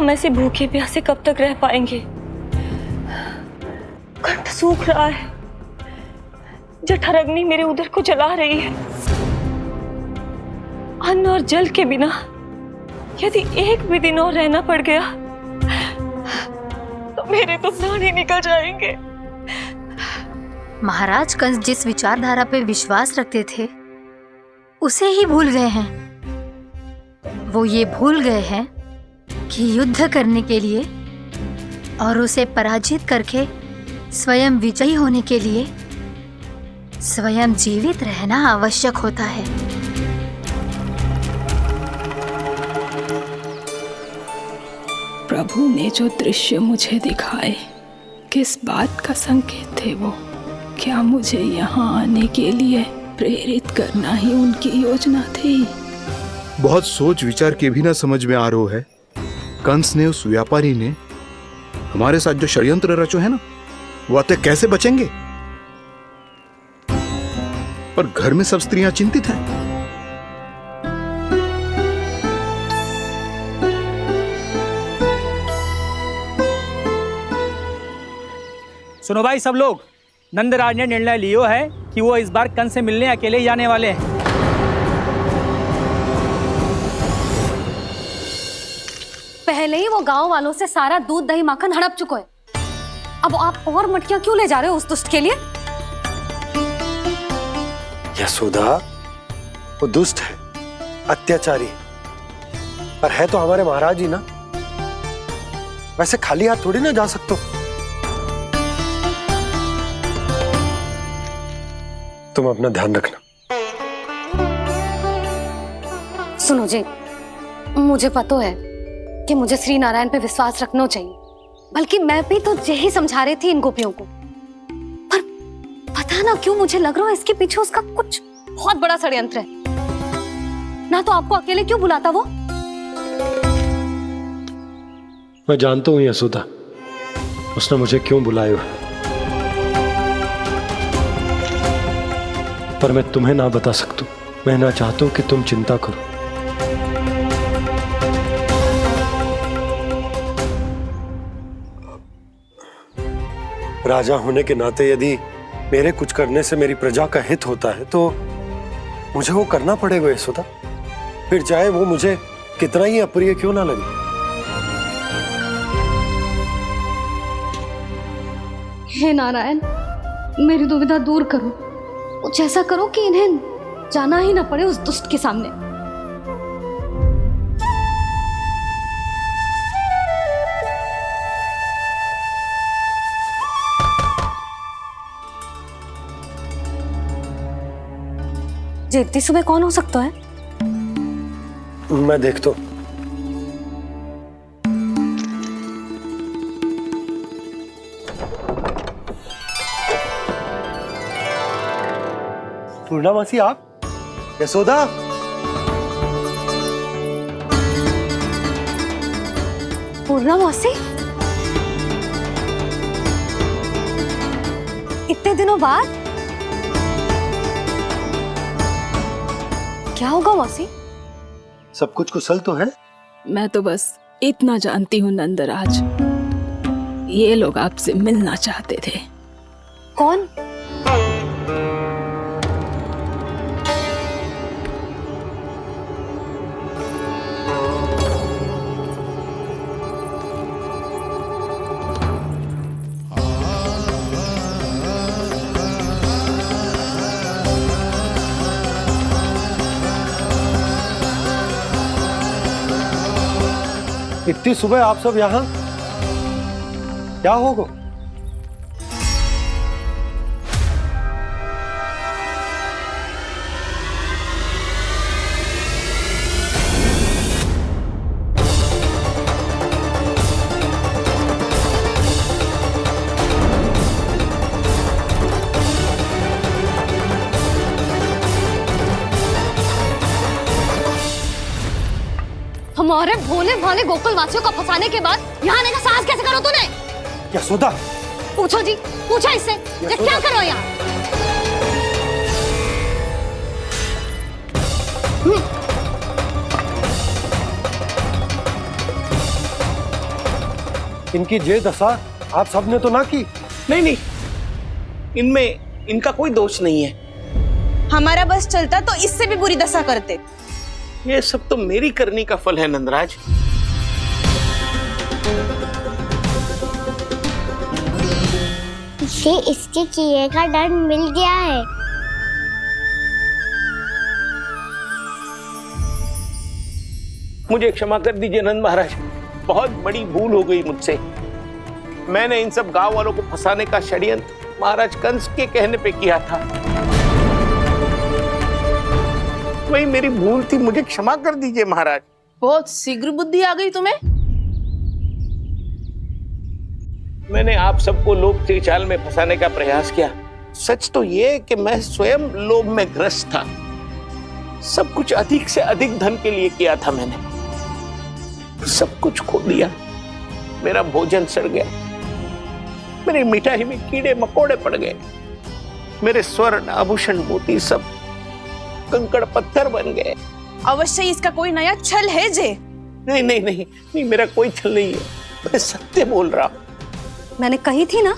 हम ऐसे भूखे प्यासे कब तक रह पाएंगे? कंठ सूख रहा है, जठराग्नि मेरे उदर को जला रही है। अन्न और जल के बिना यदि एक भी दिन और रहना पड़ गया तो मेरे तो प्राण ही निकल जाएंगे। महाराज कंस जिस विचारधारा पे विश्वास रखते थे उसे ही भूल गए हैं। वो ये भूल गए हैं कि युद्ध करने के लिए और उसे पराजित करके स्वयं विजयी होने के लिए स्वयं जीवित रहना आवश्यक होता है। प्रभु ने जो दृश्य मुझे दिखाए, किस बात का संकेत थे वो? क्या मुझे यहाँ आने के लिए प्रेरित करना ही उनकी योजना थी? बहुत सोच विचार के भी ना समझ में आ रहा है। कंस ने, उस व्यापारी ने हमारे साथ जो षड्यंत्र रचो है ना, वो आते कैसे बचेंगे? पर घर में सब स्त्रियां चिंतित हैं। सुनो भाई सब लोग, नंदराज ने निर्णय लियो है कि वो इस बार कंस से मिलने अकेले ही आने वाले हैं। पहले ही वो गांव वालों से सारा दूध दही माखन हड़प चुके हैं। अब आप और मटकियां क्यों ले जा रहे हो उस दुष्ट के लिए? यशोदा, वो दुष्ट है, अत्याचारी, पर है तो हमारे महाराज ही ना। वैसे खाली हाथ थोड़ी ना जा सकते। तुम अपना ध्यान रखना। सुनो जी, मुझे पता है कि मुझे श्री नारायण पे विश्वास रखना चाहिए, बल्कि मैं भी तो यही समझा रही थी इन गोपियों को। पर पता ना क्यों मुझे लग रहा है इसके पीछे उसका कुछ बहुत बड़ा षड्यंत्र है। ना तो आपको अकेले क्यों बुलाता वो? मैं जानता हूं यशोदा, उसने मुझे क्यों बुलाया है, पर मैं तुम्हें ना बता सकता। मैं ना चाहता हूं कि तुम चिंता करो। राजा होने के नाते यदि मेरे कुछ करने से मेरी प्रजा का हित होता है तो मुझे वो करना पड़ेगा यशोदा, फिर चाहे वो मुझे कितना ही अप्रिय क्यों ना लगे। हे नारायण, मेरी दुविधा दूर करो। कुछ ऐसा करो कि इन्हें जाना ही ना पड़े उस दुष्ट के सामने। जी इतनी सुबह कौन हो सकता है? मैं देखता हूं। पूर्णा मासी, आप? यशोदा, पूर्णा मासी, इतने दिनों बाद? क्या होगा मौसी? सब कुछ कुशल तो है? मैं तो बस इतना जानती हूँ नंदराज, ये लोग आपसे मिलना चाहते थे। कौन? इतनी सुबह आप सब यहाँ? क्या होगा? हमारे भोले भाले गोकुल वासियों को फंसाने के बाद यहाँ आने का साहस कैसे करो तूने? यशोदा, पूछो जी, पूछो इससे, ये क्या करो यहाँ? इनकी ये दशा आप सबने तो ना की। नहीं नहीं, इनमें इनका कोई दोष नहीं है। हमारा बस चलता तो इससे भी बुरी दशा करते। ये सब तो मेरी करनी का फल है नंदराज। इसे इसके किए का दंड मिल गया है। मुझे क्षमा कर दीजिए नंद महाराज, बहुत बड़ी भूल हो गई मुझसे। मैंने इन सब गांव वालों को फंसाने का षड्यंत्र महाराज कंस के कहने पे किया था। वही मेरी भूल थी, मुझे क्षमा कर दीजिए महाराज। बहुत शीघ्र बुद्धि आ गई तुम्हें। मैंने आप सबको लोभ के जाल में फंसाने का प्रयास किया। सच तो ये कि मैं स्वयं लोभ में ग्रस्त था। सब कुछ अधिक से अधिक धन के लिए किया था मैंने। सब कुछ खो दिया। मेरा भोजन सड़ गया, मेरी मिठाई में कीड़े मकोड़े पड़ गए, मेरे स्वर्ण आभूषण मोती सब कंकड़ पत्थर बन गए। अवश्य इसका कोई नया छल है जे। नहीं नहीं नहीं नहीं, मेरा कोई छल नहीं है, मैं सत्य बोल रहा हूं। मैंने कही थी ना,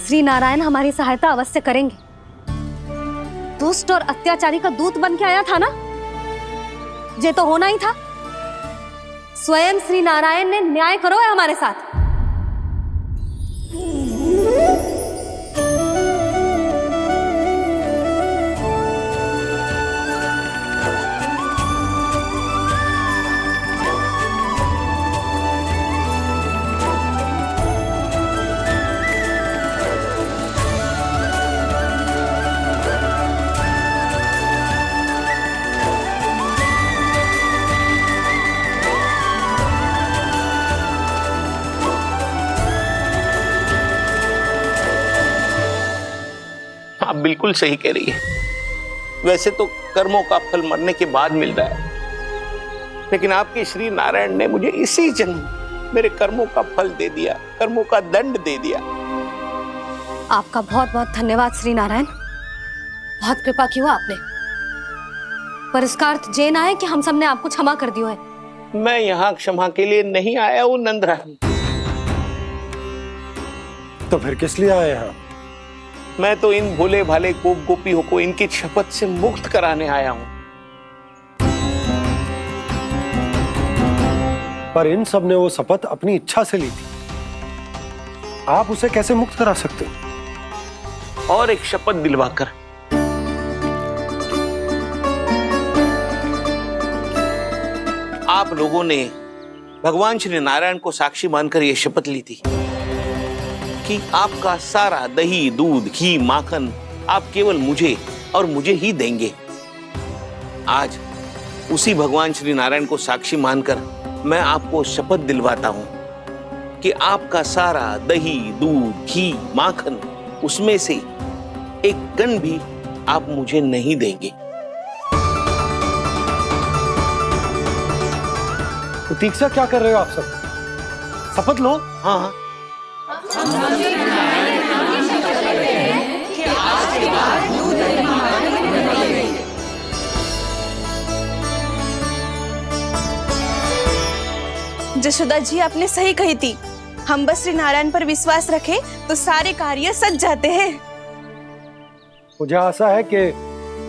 श्री नारायण हमारी सहायता अवश्य करेंगे। दुष्ट और अत्याचारी का दूत बन के आया था ना, ये तो होना ही था। स्वयं श्री नारायण ने न्याय करो है हमारे साथ। आप बिल्कुल सही कह रही है। वैसे तो कर्मों का फल मरने के बाद मिल रहा है, लेकिन आपके श्री नारायण ने मुझे इसी जन्म मेरे कर्मों का फल दे दिया, कर्मों का दंड दे दिया। आपका बहुत बहुत धन्यवाद श्री नारायण, बहुत कृपा की हो आपने। पर इसका अर्थ ये ना है कि हम सब ने आपको क्षमा कर दिया है। मैं यहाँ क्षमा के लिए नहीं आया हूँ नंदरानी। तो फिर किस लिए आए हैं? मैं तो इन भोले भाले गोप गोपियों को इनकी शपथ से मुक्त कराने आया हूं। पर इन सब ने वो शपथ अपनी इच्छा से ली थी, आप उसे कैसे मुक्त करा सकते? और एक शपथ दिलवाकर। आप लोगों ने भगवान श्री नारायण को साक्षी मानकर यह शपथ ली थी कि आपका सारा दही, दूध, घी, माखन आप केवल मुझे और मुझे ही देंगे। आज उसी भगवान श्री नारायण को साक्षी मानकर मैं आपको शपथ दिलवाता हूं कि आपका सारा दही, दूध, घी, माखन उसमें से एक कण भी आप मुझे नहीं देंगे। प्रतीक्षा क्या कर रहे हो आप सब? शपथ लो। हाँ हाँ, जशोदा जी आपने सही कही थी। हम बस श्री नारायण पर विश्वास रखें तो सारे कार्य सज जाते हैं। मुझे आशा है कि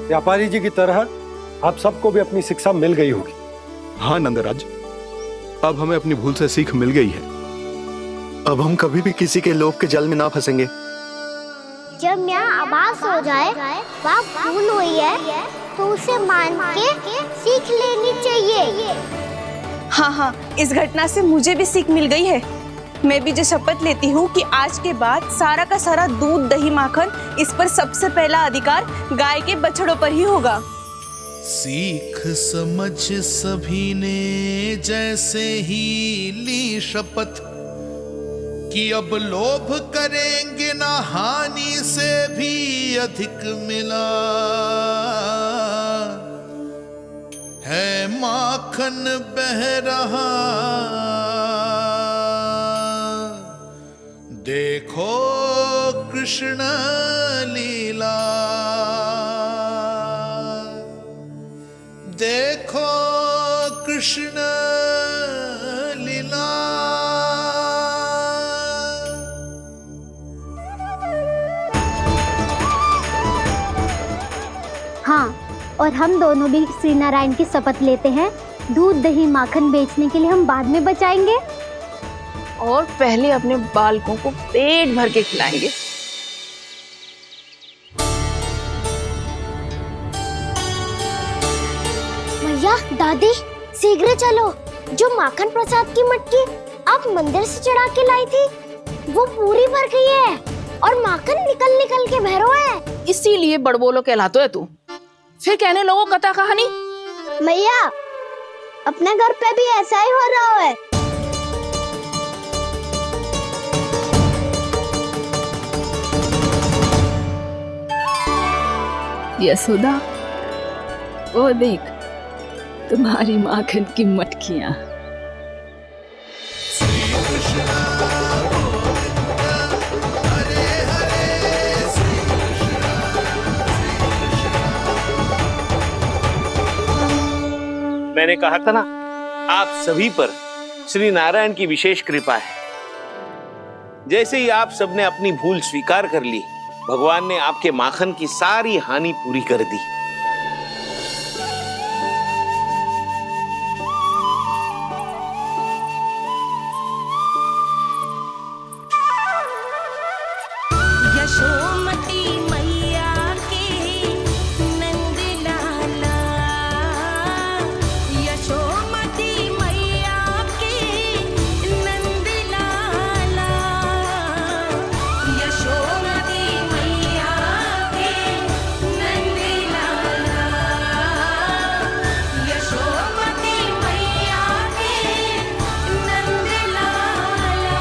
व्यापारी जी की तरह आप सबको भी अपनी शिक्षा मिल गई होगी। हाँ नंदराज, अब हमें अपनी भूल से सीख मिल गई है। अब हम कभी भी किसी के लोभ के जल में ना फंसेंगे। जब यहाँ आभास हो जाए वहाँ भूल हुई है तो उसे मान के सीख लेनी चाहिए। हाँ हाँ, इस घटना से मुझे भी सीख मिल गई है। मैं भी जो शपथ लेती हूँ कि आज के बाद सारा का सारा दूध, दही, माखन इस पर सबसे पहला अधिकार गाय के बछड़ों पर ही होगा। सीख समझ सभी ने जैसे ही ली शपथ कि अब लोभ करेंगे ना हानि से भी अधिक मिला है, माखन बह रहा देखो कृष्ण लीला, देखो कृष्ण लीला। हाँ, और हम दोनों भी श्री नारायण की शपथ लेते हैं, दूध दही माखन बेचने के लिए हम बाद में बचाएंगे और पहले अपने बालकों को पेट भर के खिलाएंगे। भैया, दादी, शीघ्र चलो। जो माखन प्रसाद की मटकी आप मंदिर से चढ़ा के लाई थी, वो पूरी भर गई है और माखन निकल निकल के भरो है। इसीलिए बड़बोलो कहलातो है तू। फिर कहने लोगों कथा कहानी। भैया, अपने घर पे भी ऐसा ही हो रहा है। यशोदा, वो देख तुम्हारी माखन की मटकियां। मैंने कहा था ना, आप सभी पर श्री नारायण की विशेष कृपा है। जैसे ही आप सबने अपनी भूल स्वीकार कर ली, भगवान ने आपके माखन की सारी हानि पूरी कर दी। यशोमती मैया के नंद लाला, यशोमती मैया के नंद लाला, यशोमती मैया के नंद लाला, यशोमती मैया के नंद लाला।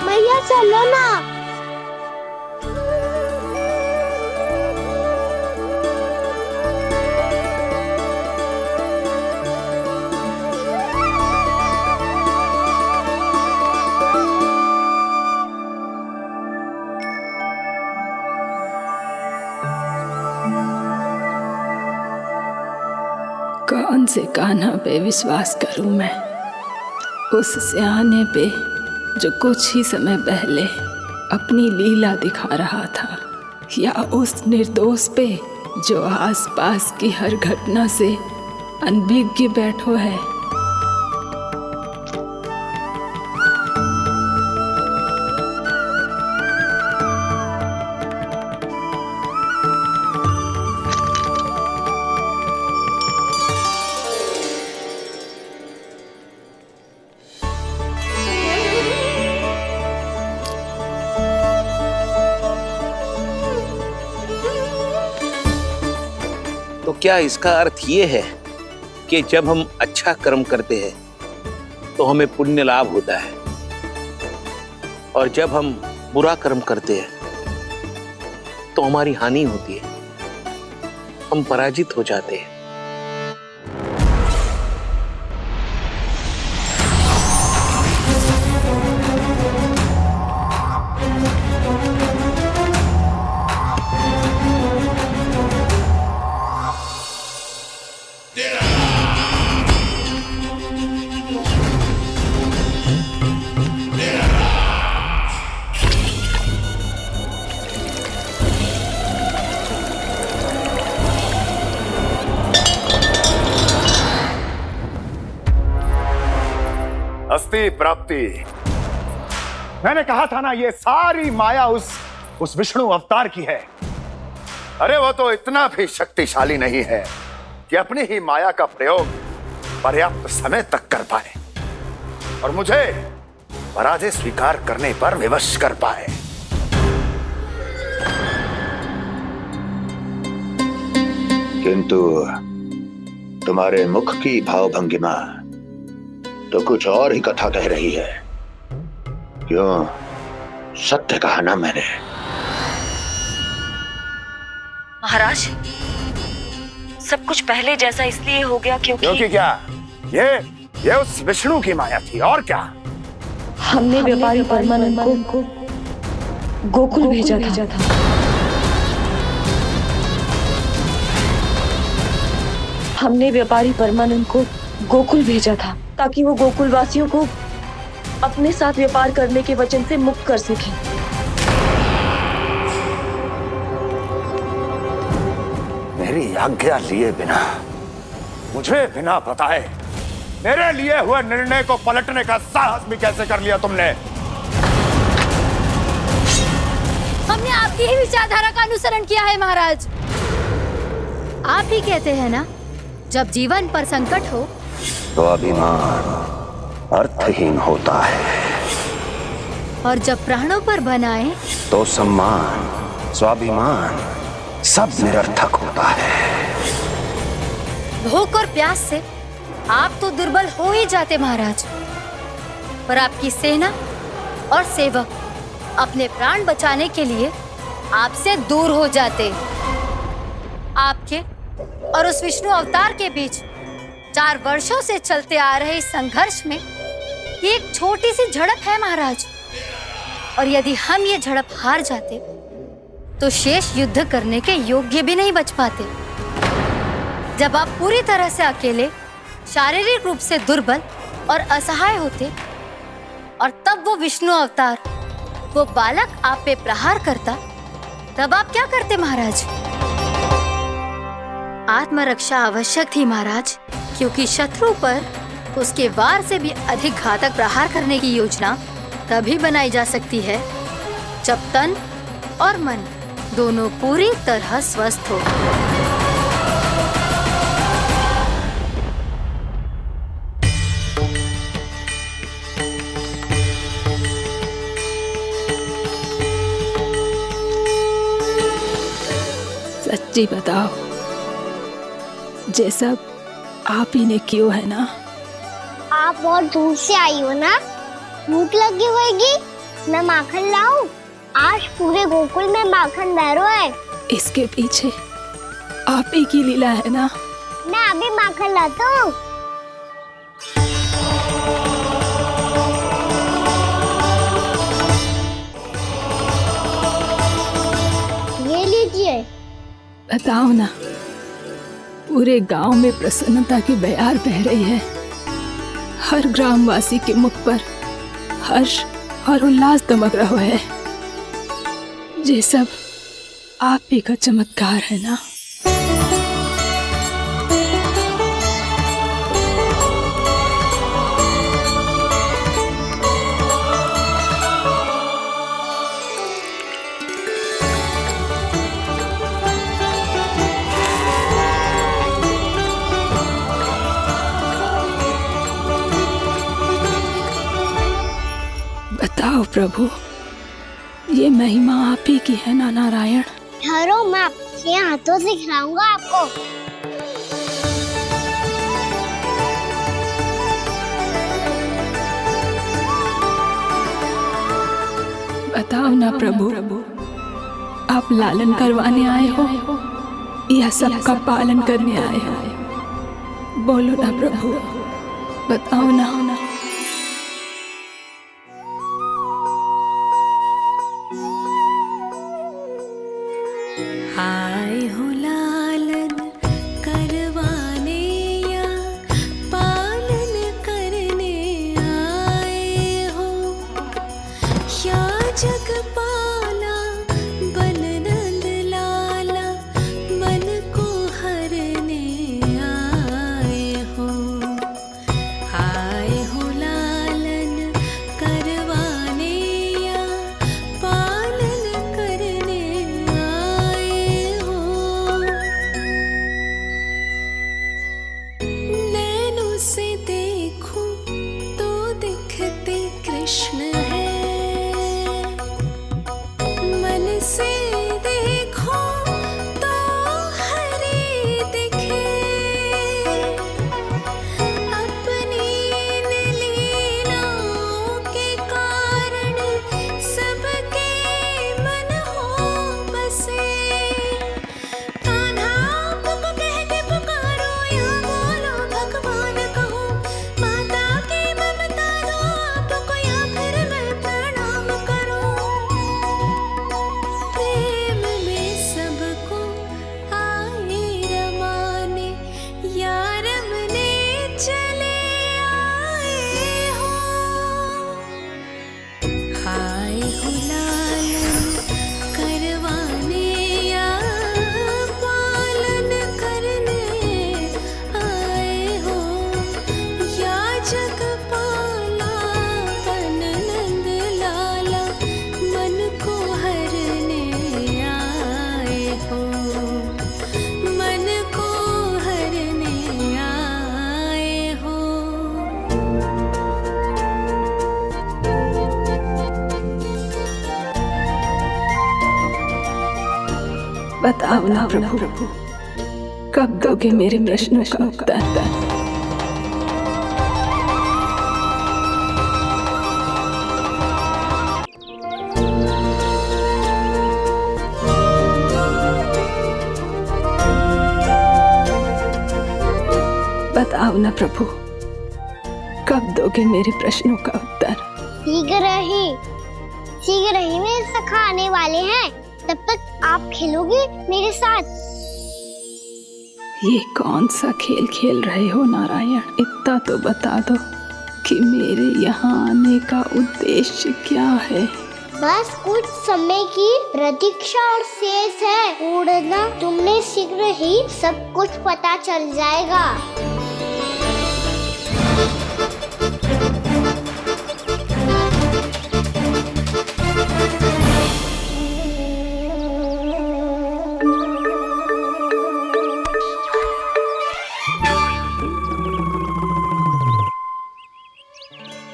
मैया चलो ना। कौन से कान्हा पे विश्वास करूं मैं? उस सियाने पे जो कुछ ही समय पहले अपनी लीला दिखा रहा था, या उस निर्दोष पे जो आसपास की हर घटना से अनभिज्ञ बैठो है। तो क्या इसका अर्थ ये है कि जब हम अच्छा कर्म करते हैं तो हमें पुण्य लाभ होता है, और जब हम बुरा कर्म करते हैं तो हमारी हानि होती है, हम पराजित हो जाते हैं? अस्ति प्राप्ति। मैंने कहा था ना, ये सारी माया उस विष्णु अवतार की है। अरे वो तो इतना भी शक्तिशाली नहीं है कि अपनी ही माया का प्रयोग पर्याप्त समय तक कर पाए और मुझे पराजय स्वीकार करने पर विवश कर पाए। किंतु तुम्हारे मुख की भावभंगिमा तो कुछ और ही कथा कह रही है। क्यों? सत्य कहा ना मैंने। महाराज, सब कुछ पहले जैसा इसलिए हो गया क्योंकि क्या? ये उस विष्णु की माया थी, और क्या? हमने व्यापारी परमानंद को गोकुल भेजा था। हमने व्यापारी परमानंद को गोकुल भेजा था ताकि वो गोकुल वासियों को अपने साथ व्यापार करने के वचन से मुक्त कर सके। मेरी आज्ञा लिए बिना, मुझे बिना बताए मेरे लिए हुए निर्णय को पलटने का साहस भी कैसे कर लिया तुमने? हमने आपकी ही विचारधारा का अनुसरण किया है महाराज। आप ही कहते हैं ना, जब जीवन पर संकट हो तो अभिमान अर्थहीन होता है, और जब प्राणों पर बनाए तो सम्मान स्वाभिमान सब निरर्थक होता है। भूख और प्यास से आप तो दुर्बल हो ही जाते महाराज, पर आपकी सेना और सेवक अपने प्राण बचाने के लिए आपसे दूर हो जाते। आपके और उस विष्णु अवतार के बीच 4 वर्षों से चलते आ रहे इस संघर्ष में ये एक छोटी सी झड़प है महाराज, और यदि हम ये झड़प हार जाते तो शेष युद्ध करने के योग्य भी नहीं बच पाते। जब आप पूरी तरह से अकेले, शारीरिक रूप से दुर्बल और असहाय होते, और तब वो विष्णु अवतार, वो बालक आप पे प्रहार करता, तब आप क्या करते महाराज? आत्मरक्षा आवश्यक थी महाराज, क्योंकि शत्रु पर उसके वार से भी अधिक घातक प्रहार करने की योजना तभी बनाई जा सकती है जब तन और मन दोनों पूरी तरह स्वस्थ हो। सच्ची बताओ, ये सब आप ही ने क्यों है ना? आप बहुत दूर से आई हो ना, भूख लगी होगी, मैं माखन लाऊं? आज पूरे गोकुल में माखन बह रहा है। इसके पीछे आप ही की लीला है ना? मैं अभी माखन लाता हूँ। ये लीजिए। बताओ ना, पूरे गांव में प्रसन्नता की बयार बह रही है। हर ग्रामवासी के मुख पर हर्ष और उल्लास दमक रहा है। ये सब आप ही का चमत्कार है ना? बताओ प्रभु, ये महिमा आप ही की है ना नारायण? ठहरो, मैं आपके हाथों से खिलाऊंगा आपको। बताओ ना प्रभु, आप लालन करवाने आए हो या सबका पालन करने आए हो? बोलो ना प्रभु, बताओ ना। आए हो लालन करवाने या पालन करने आए हो, या जगपाला बन नंद लाला मन को हरने आए हो। आए हो बताओ ना प्रभु, कब दोगे मेरे प्रश्नों का उत्तर? बताओ ना प्रभु, कब दोगे मेरे प्रश्नों का उत्तर? शीघ्र ही मेरे सखा आने वाले हैं। तब तक आप खेलोगे मेरे साथ। ये कौन सा खेल खेल रहे हो नारायण? इतना तो बता दो कि मेरे यहाँ आने का उद्देश्य क्या है? बस कुछ समय की प्रतीक्षा और शेष है। उड़ना तुमने शीघ्र ही सब कुछ पता चल जाएगा।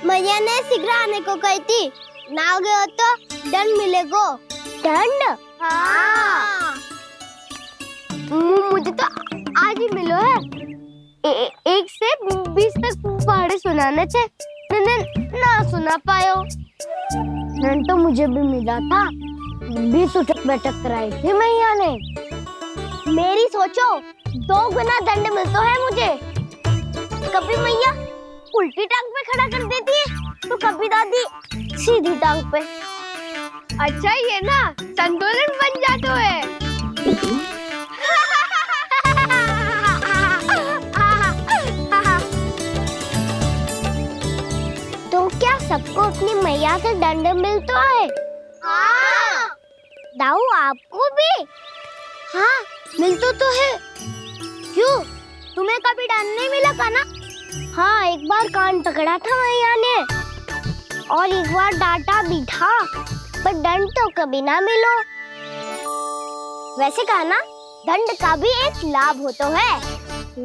मैया ने शीघ्र आने को कही थी, ना हो गए हो तो दंड मिलेगा। दंड? हाँ। मुझे तो आज ही मिलो है। 1 से 20 तक पहाड़े सुनाने चाहिए, ना सुना पायो। दंड तो मुझे भी मिला था, 20 उठक बैठक कराई थी मैया ने। मेरी सोचो 2 गुना दंड मिलता है मुझे। कभी मैया उल्टी टांग पे खड़ा कर देती है तो कभी दादी सीधी टांग पे। अच्छा ये ना संतुलन बन जाता है। तो क्या सबको अपनी मैया से दंड मिलता है? हाँ। दाऊ आपको भी? हाँ मिलता तो है। क्यों, तुम्हें कभी दंड नहीं मिला का ना? हाँ, एक बार कान पकड़ा था मैया ने और एक बार डांटा भी था, पर दंड तो कभी ना मिलो। वैसे कहा ना, दंड का भी एक लाभ होता है।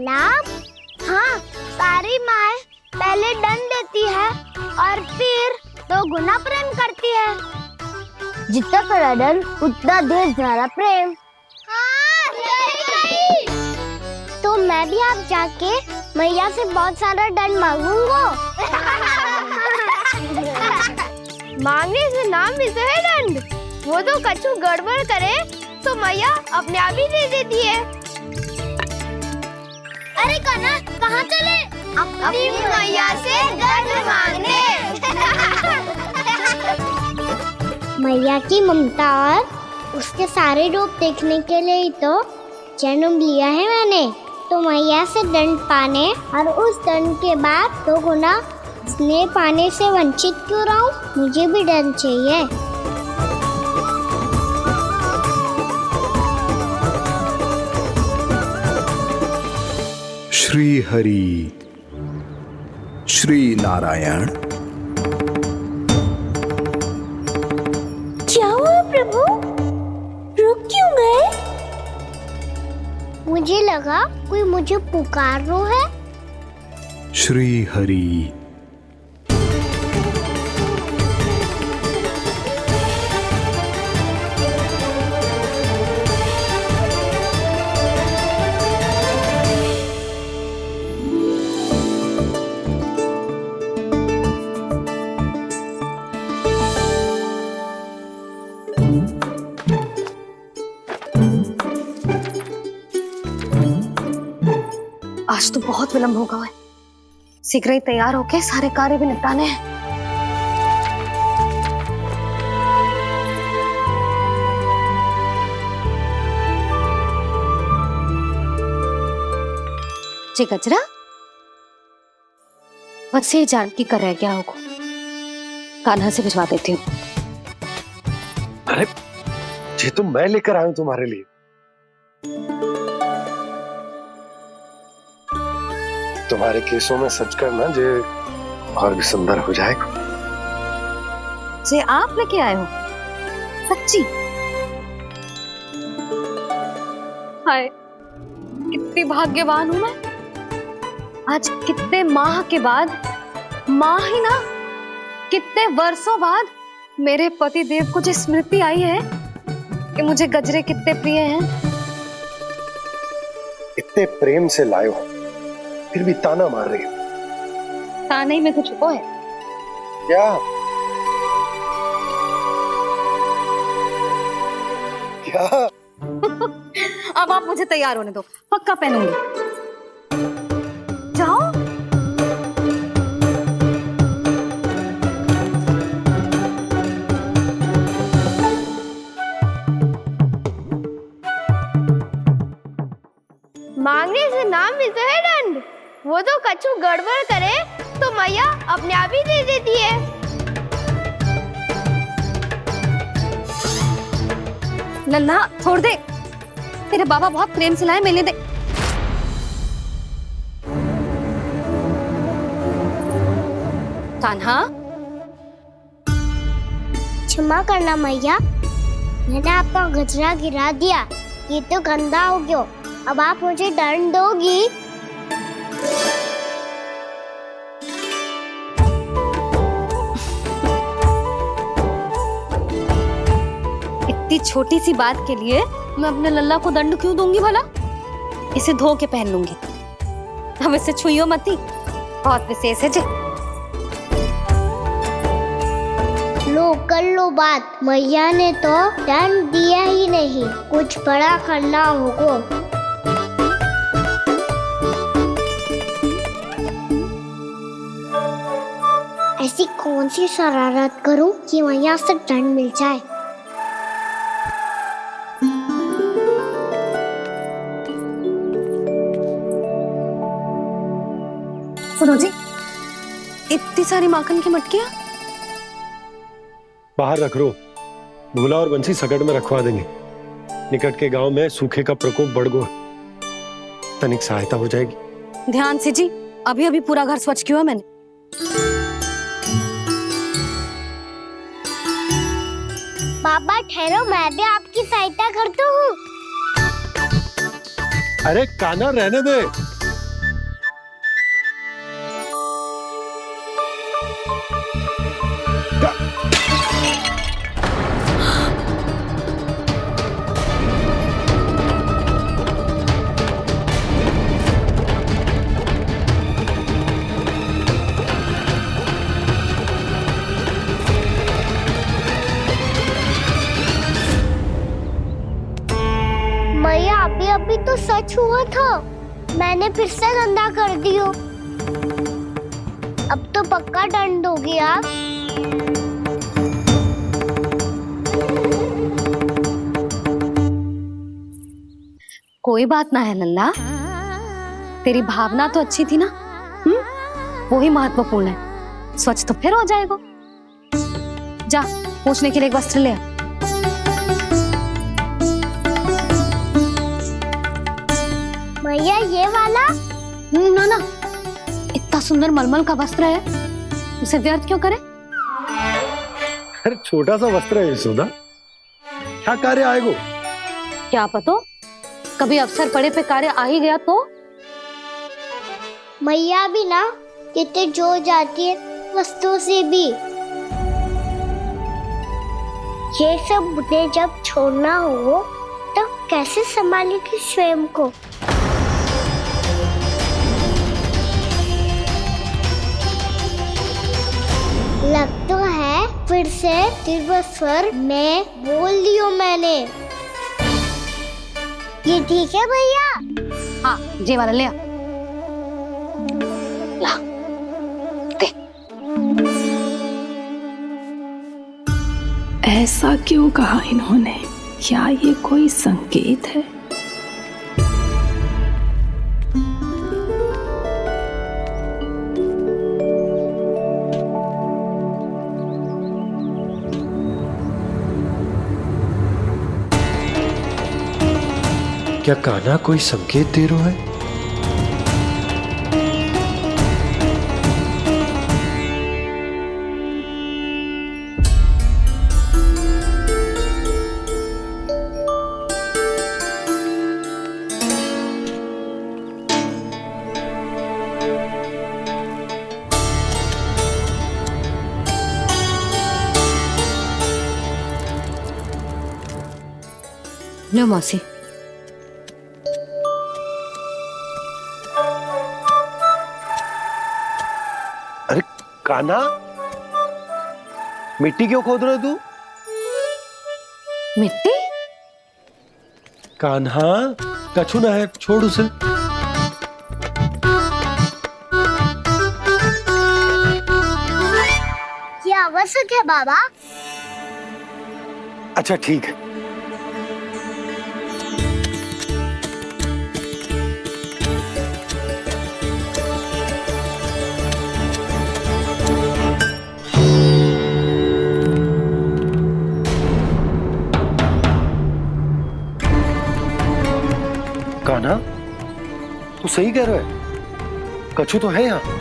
लाभ? हाँ, सारी माँ पहले दंड देती है और फिर 2 गुना प्रेम करती है। जितना कड़ा दंड उतना ढेर सारा प्रेम। हाँ, सही। तो मैं भी आप जाके मैया से बहुत सारा दंड मांगूंगा। मांगने से नाम मिलता है दंड। वो तो कछु गड़बड़ करे तो मैया अपने आप ही दे देती है। अरे कान्हा, कहाँ चले? अपनी मैया से दंड मांगने। मैया की ममता और उसके सारे रूप देखने के लिए ही तो जन्म लिया है मैंने। तो मैया से दंड पाने और उस दंड के बाद 2 गुना स्नेह पाने से वंचित क्यों रहूं? मुझे भी दंड चाहिए। श्री हरि, श्री नारायण। क्या हुआ प्रभु? रुक क्यों गए? मुझे लगा कोई मुझे पुकार रहा है। श्री हरि। आज तो बहुत विलंब होगा है। शीघ्र ही तैयार होके सारे कार्य भी निपटाने हैं। जी गजरा, बस ये जान की कर रहे क्या होगा। कान्हा से भिजवा देती हूँ। अरे ये तो मैं लेकर आया हूं तुम्हारे लिए। तुम्हारे केसों में सच करना जे और भी सुंदर हो जाएगा। जे आप लेके आए हो? सच्ची? हाय, कितनी भाग्यवान हूं मैं। आज कितने माह के बाद, माह ही ना, कितने वर्षों बाद मेरे पति देव को जो स्मृति आई है कि मुझे गजरे कितने प्रिय हैं। इतने प्रेम से लाए हो, फिर भी ताना मार रही हो। ताने में कुछ छुपो है क्या? क्या? अब आप मुझे तैयार होने दो, पक्का पहनूंगी। जाओ। मांगने से नाम मिलता है दंड। वो तो कछु गड़बड़ करे तो मैया अपने आप ही दे देती है। लल्ला छोड़ दे, तेरे बाबा बहुत प्रेम से लाए, मिलने दे। कान्हा, क्षमा करना मैया, मैंने आपका गजरा गिरा दिया, ये तो गंदा हो गया। अब आप मुझे दंड दोगी? इतनी छोटी सी बात के लिए मैं अपने लल्ला को दंड क्यों दूंगी भला? इसे धो के पहन लूंगी। अब इसे छुइयो मती, बहुत विशेष है जी। लो कर लो बात, मैया ने तो दंड दिया ही नहीं, कुछ बड़ा करना होगा। ऐसी कौन सी शरारत करूं कि मैया से दंड मिल जाए? सुनो जी, इतनी सारी माखन की मटकियां बाहर रख रो, भूला और बंसी सकट में रखवा देंगे। निकट के गांव में सूखे का प्रकोप बढ़ गो, तनिक सहायता हो जाएगी। ध्यान से जी, अभी अभी पूरा घर स्वच्छ किया मैंने। बाबा ठहरो, मैं भी आपकी सहायता करता हूँ। अरे कान्हा रहने दे। मैया अभी अभी तो सच हुआ था, मैंने फिर से गंदा कर दियो। अब तो पक्का दंड दोगी आप। कोई बात ना है लल्ला, तेरी भावना तो अच्छी थी ना, वो ही महत्वपूर्ण है। स्वच्छ तो फिर हो जाएगा। जा, पूछने के लिए एक वस्त्र ले आ। भैया ये वाला? ना ना, इतना सुंदर मलमल का वस्त्र है, उसे व्यर्थ क्यों करे? अरे छोटा सा वस्त्र है यशोदा, क्या कार्य आएगो? क्या पता, कभी अवसर पड़े पे कार्य आ ही गया तो। मैया भी ना कितने जो जाती है वस्तुओं से भी। ये सब मुझे जब छोड़ना हो तो कैसे संभालेगी स्वयं को? लग तो है फिर से तीव्र स्वर में बोल दियो मैंने। ये ठीक है भैया? हाँ, जे वाला ले आ। ला, दे। ऐसा क्यों कहा इन्होंने? क्या ये कोई संकेत है? क्या कान्हा कोई संकेत दे रहा है? लो मौसी, कान्हा, मिट्टी क्यों खोद रहे तू? मिट्टी? कान्हा, कछु ना है, छोड़ उसे। ये आवश्यक है बाबा। अच्छा ठीक है। कान्हा, तू सही कह रहा है, कछु तो है यहाँ।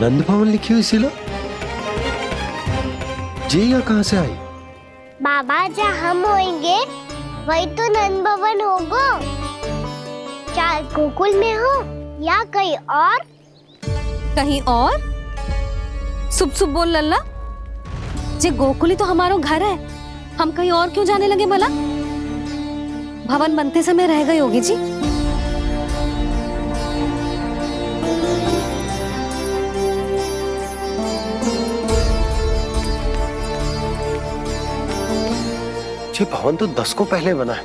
नंद भवन लिखी हुई सिला, जी यहाँ कहाँ से आई? बाबा जहाँ हम होंगे वही तो नंद भवन होगा, चाहे गोकुल में हो या कहीं और। कहीं और? सुब सुब बोल लल्ला, जे गोकुली तो हमारो घर है, हम कहीं और क्यों जाने लगे भला? भवन बनते समय रह गई होगी जी। ये भवन तो 10 को पहले बना है,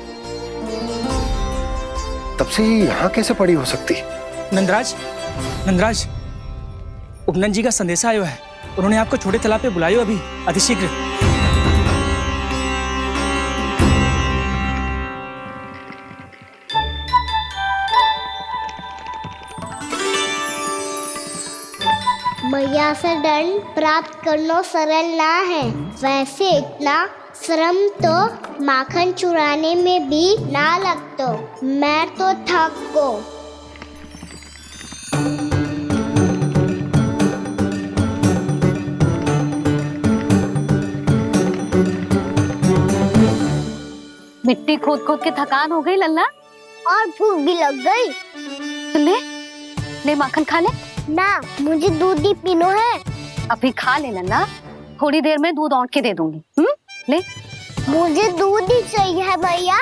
तब से ये यहाँ कैसे पड़ी हो सकती? नंदराज, नंदराज, उपनंद जी का संदेशा आयो है, उन्होंने आपको छोटे तालाब पे बुलायो अभी, अतिशीघ्र। मैया से दंड प्राप्त करना सरल ना है, वैसे इतना श्रम तो माखन चुराने में भी ना लगतो। मैं तो थक गो। मिट्टी खोद खोद के थकान हो गई लल्ला, और भूख भी लग गई। तो ले ले माखन खा ले। ना, मुझे दूध ही पीनो है। अभी खा ले लल्ला, थोड़ी देर में दूध औंट के दे दूंगी। ले। मुझे दूध ही चाहिए है भैया।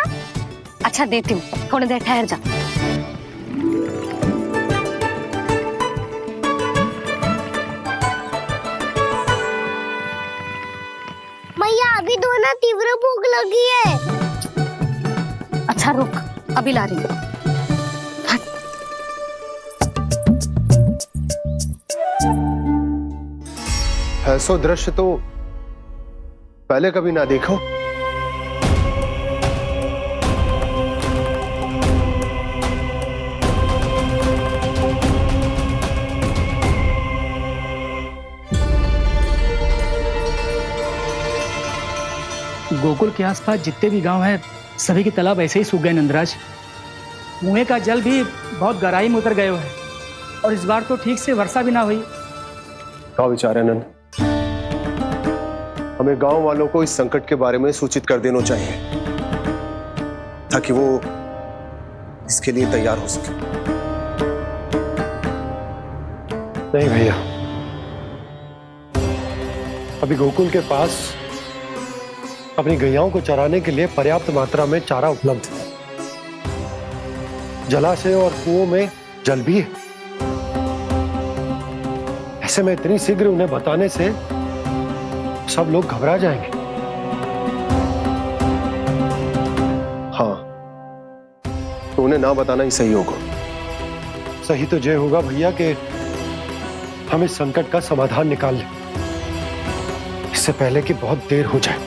अच्छा देती हूँ, थोड़ी देर ठहर जा। मैया अभी तो ना तीव्र भूख लगी है। अच्छा रुक, अभी ला रही हूँ। ऐसा दृश्य तो पहले कभी ना देखो। गोकुल के आसपास जितने भी गांव हैं, सभी के तालाब ऐसे ही सूख गए नंदराज। कुएं का जल भी बहुत गहराई में उतर गए है, और इस बार तो ठीक से वर्षा भी ना हुई। क्या विचार है नंद? हमें गांव वालों को इस संकट के बारे में सूचित कर देना चाहिए, ताकि वो इसके लिए तैयार हो सके। नहीं भैया, अभी गोकुल के पास अपनी गैयाओं को चराने के लिए पर्याप्त मात्रा में चारा उपलब्ध है। जलाशय और कुओं में जल भी है। ऐसे में इतनी शीघ्र उन्हें बताने से सब लोग घबरा जाएंगे। हाँ, तो उन्हें ना बताना ही सही होगा। सही तो ये होगा भैया कि हम इस संकट का समाधान निकाल लें, इससे पहले कि बहुत देर हो जाए।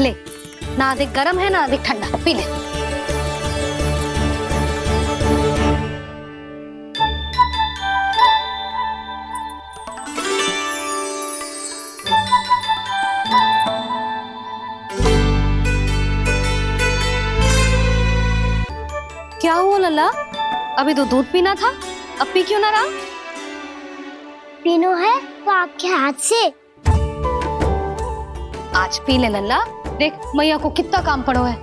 ले, ना अधिक गर्म है ना अधिक ठंडा, पी ले। क्या हुआ लल्ला? अभी तो दूध पीना था, अब पी क्यों ना रहा? पीनो है तो आपके हाथ से। आज पी ले लल्ला, देख मैया को कितना काम पड़ो है।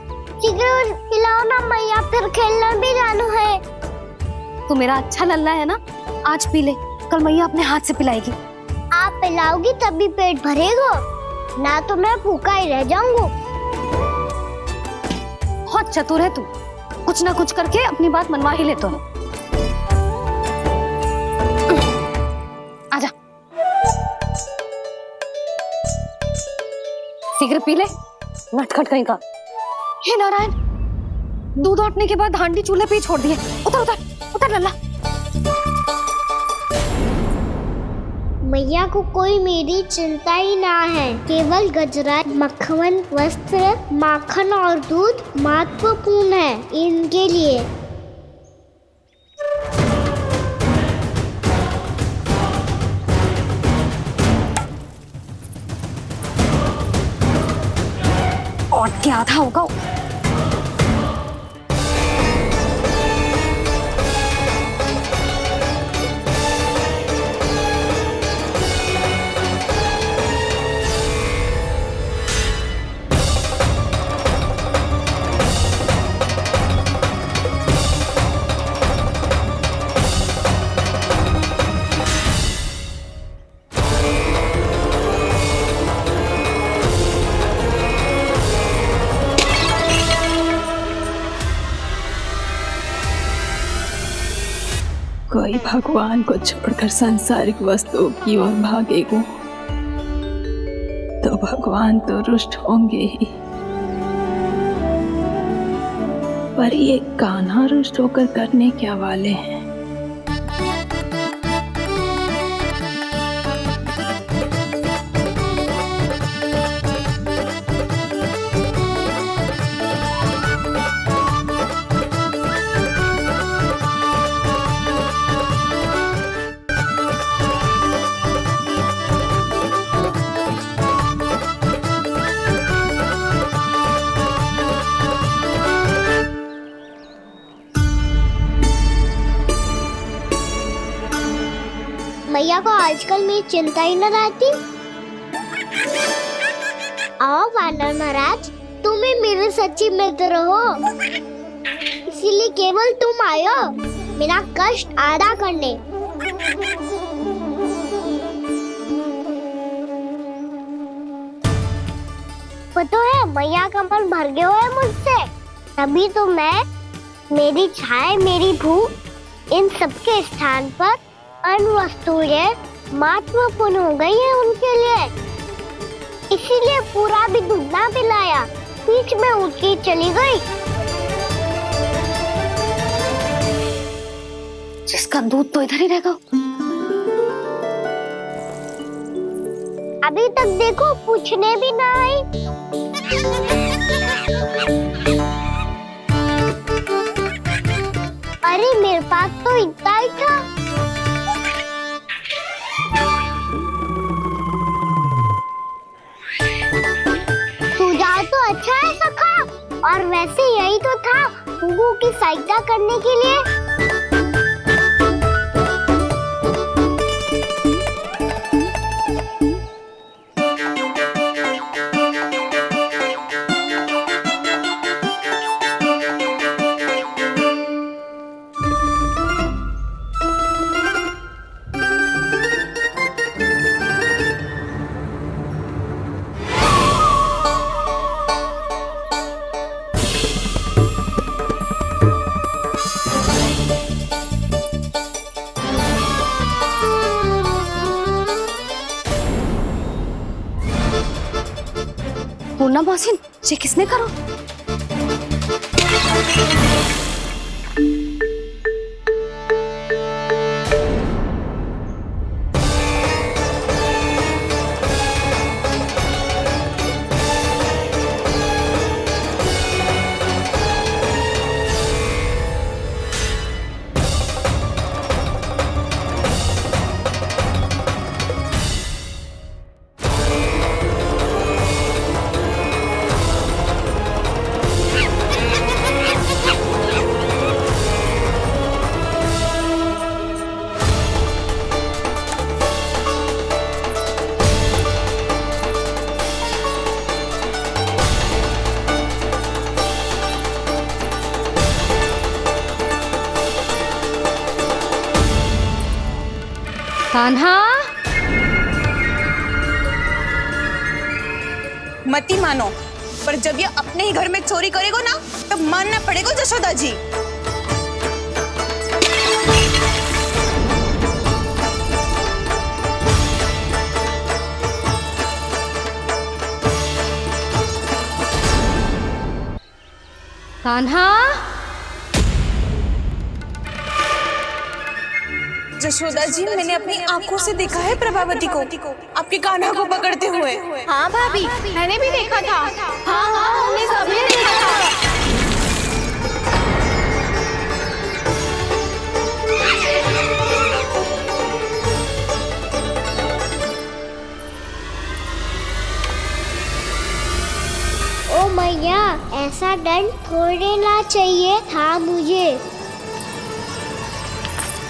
शीघ्र पिलाओ ना मैया, फिर खेलना भी जाना है। तू मेरा अच्छा लल्ला है ना, आज पी ले, कल मैया अपने हाथ से पिलाएगी। आप पिलाओगी तभी पेट भरेगा, ना तो मैं भूखा ही रह जाऊंगा। बहुत चतुर है तू, कुछ ना कुछ करके अपनी बात मनवा ही लेता है। आजा, शीघ्र पी ले, नटखट कहीं का। हे नारायण, दूध औटने के बाद हांडी चूल्हे पे ही छोड़ दिए। उतर उतर उतर लल्ला। मैया को कोई मेरी चिंता ही ना है, केवल गजरा, मक्खन, वस्त्र, माखन और दूध महत्वपूर्ण है इनके लिए। और क्या आधा होगा। कोई भगवान को छोड़कर सांसारिक वस्तुओं की ओर भागेगा तो भगवान तो रुष्ट होंगे ही, पर ये कान्हा रुष्ट होकर करने क्या वाले हैं? मैया को आजकल मेरी चिंता ही न रहती। आओ वानर महाराज, तुम ही मेरे सच्ची मित्र हो, इसीलिए केवल तुम आयो मेरा कष्ट आधा करने। पता है मैया का मन भर गया है मुझसे, तभी तो मैं, मेरी छाया, मेरी भूख, इन सबके स्थान पर अन्य वस्तुएं महत्वपूर्ण हो गई है उनके लिए, इसीलिए पूरा भी दूध ना पिलाया, बीच में उठ के चली गई। जिसका दूध तो इधर ही रहेगा। अभी तक देखो पूछने भी ना आई। अरे मेरे पास तो इतना ही था। सुझाव तो अच्छा है सखा, और वैसे यही तो था हुगू की सहायता करने के लिए। पूर्णा मौसी, ये किसने करो? कान्हा, मती मानो, पर जब ये अपने ही घर में चोरी करेगा ना तब मानना पड़ेगा जशोदा जी। कान्हा, जशोदा जी, मैंने अपनी आंखों से देखा है प्रभावती को आपके कान्हा को पकड़ते हुए। हाँ भाभी, मैंने भी देखा था। हाँ हाँ, हमने सबने देखा था। ओ मैया, ऐसा दंड थोड़े ना चाहिए था मुझे।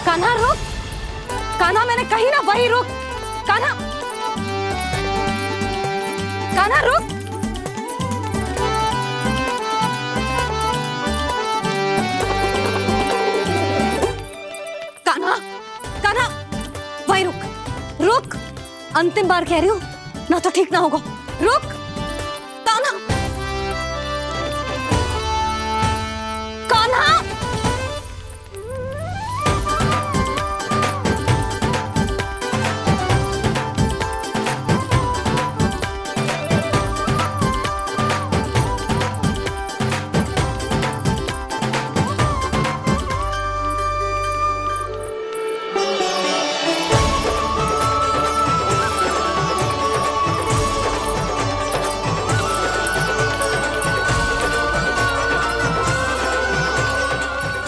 कान्हा रुक, कान्हा, मैंने कही ना वही रुक। कान्हा, कान्हा रुक। कान्हा, कान्हा, वही रुक, रुक। अंतिम बार कह रही हूँ, ना तो ठीक ना होगा। रुक कान्हा, कान्हा।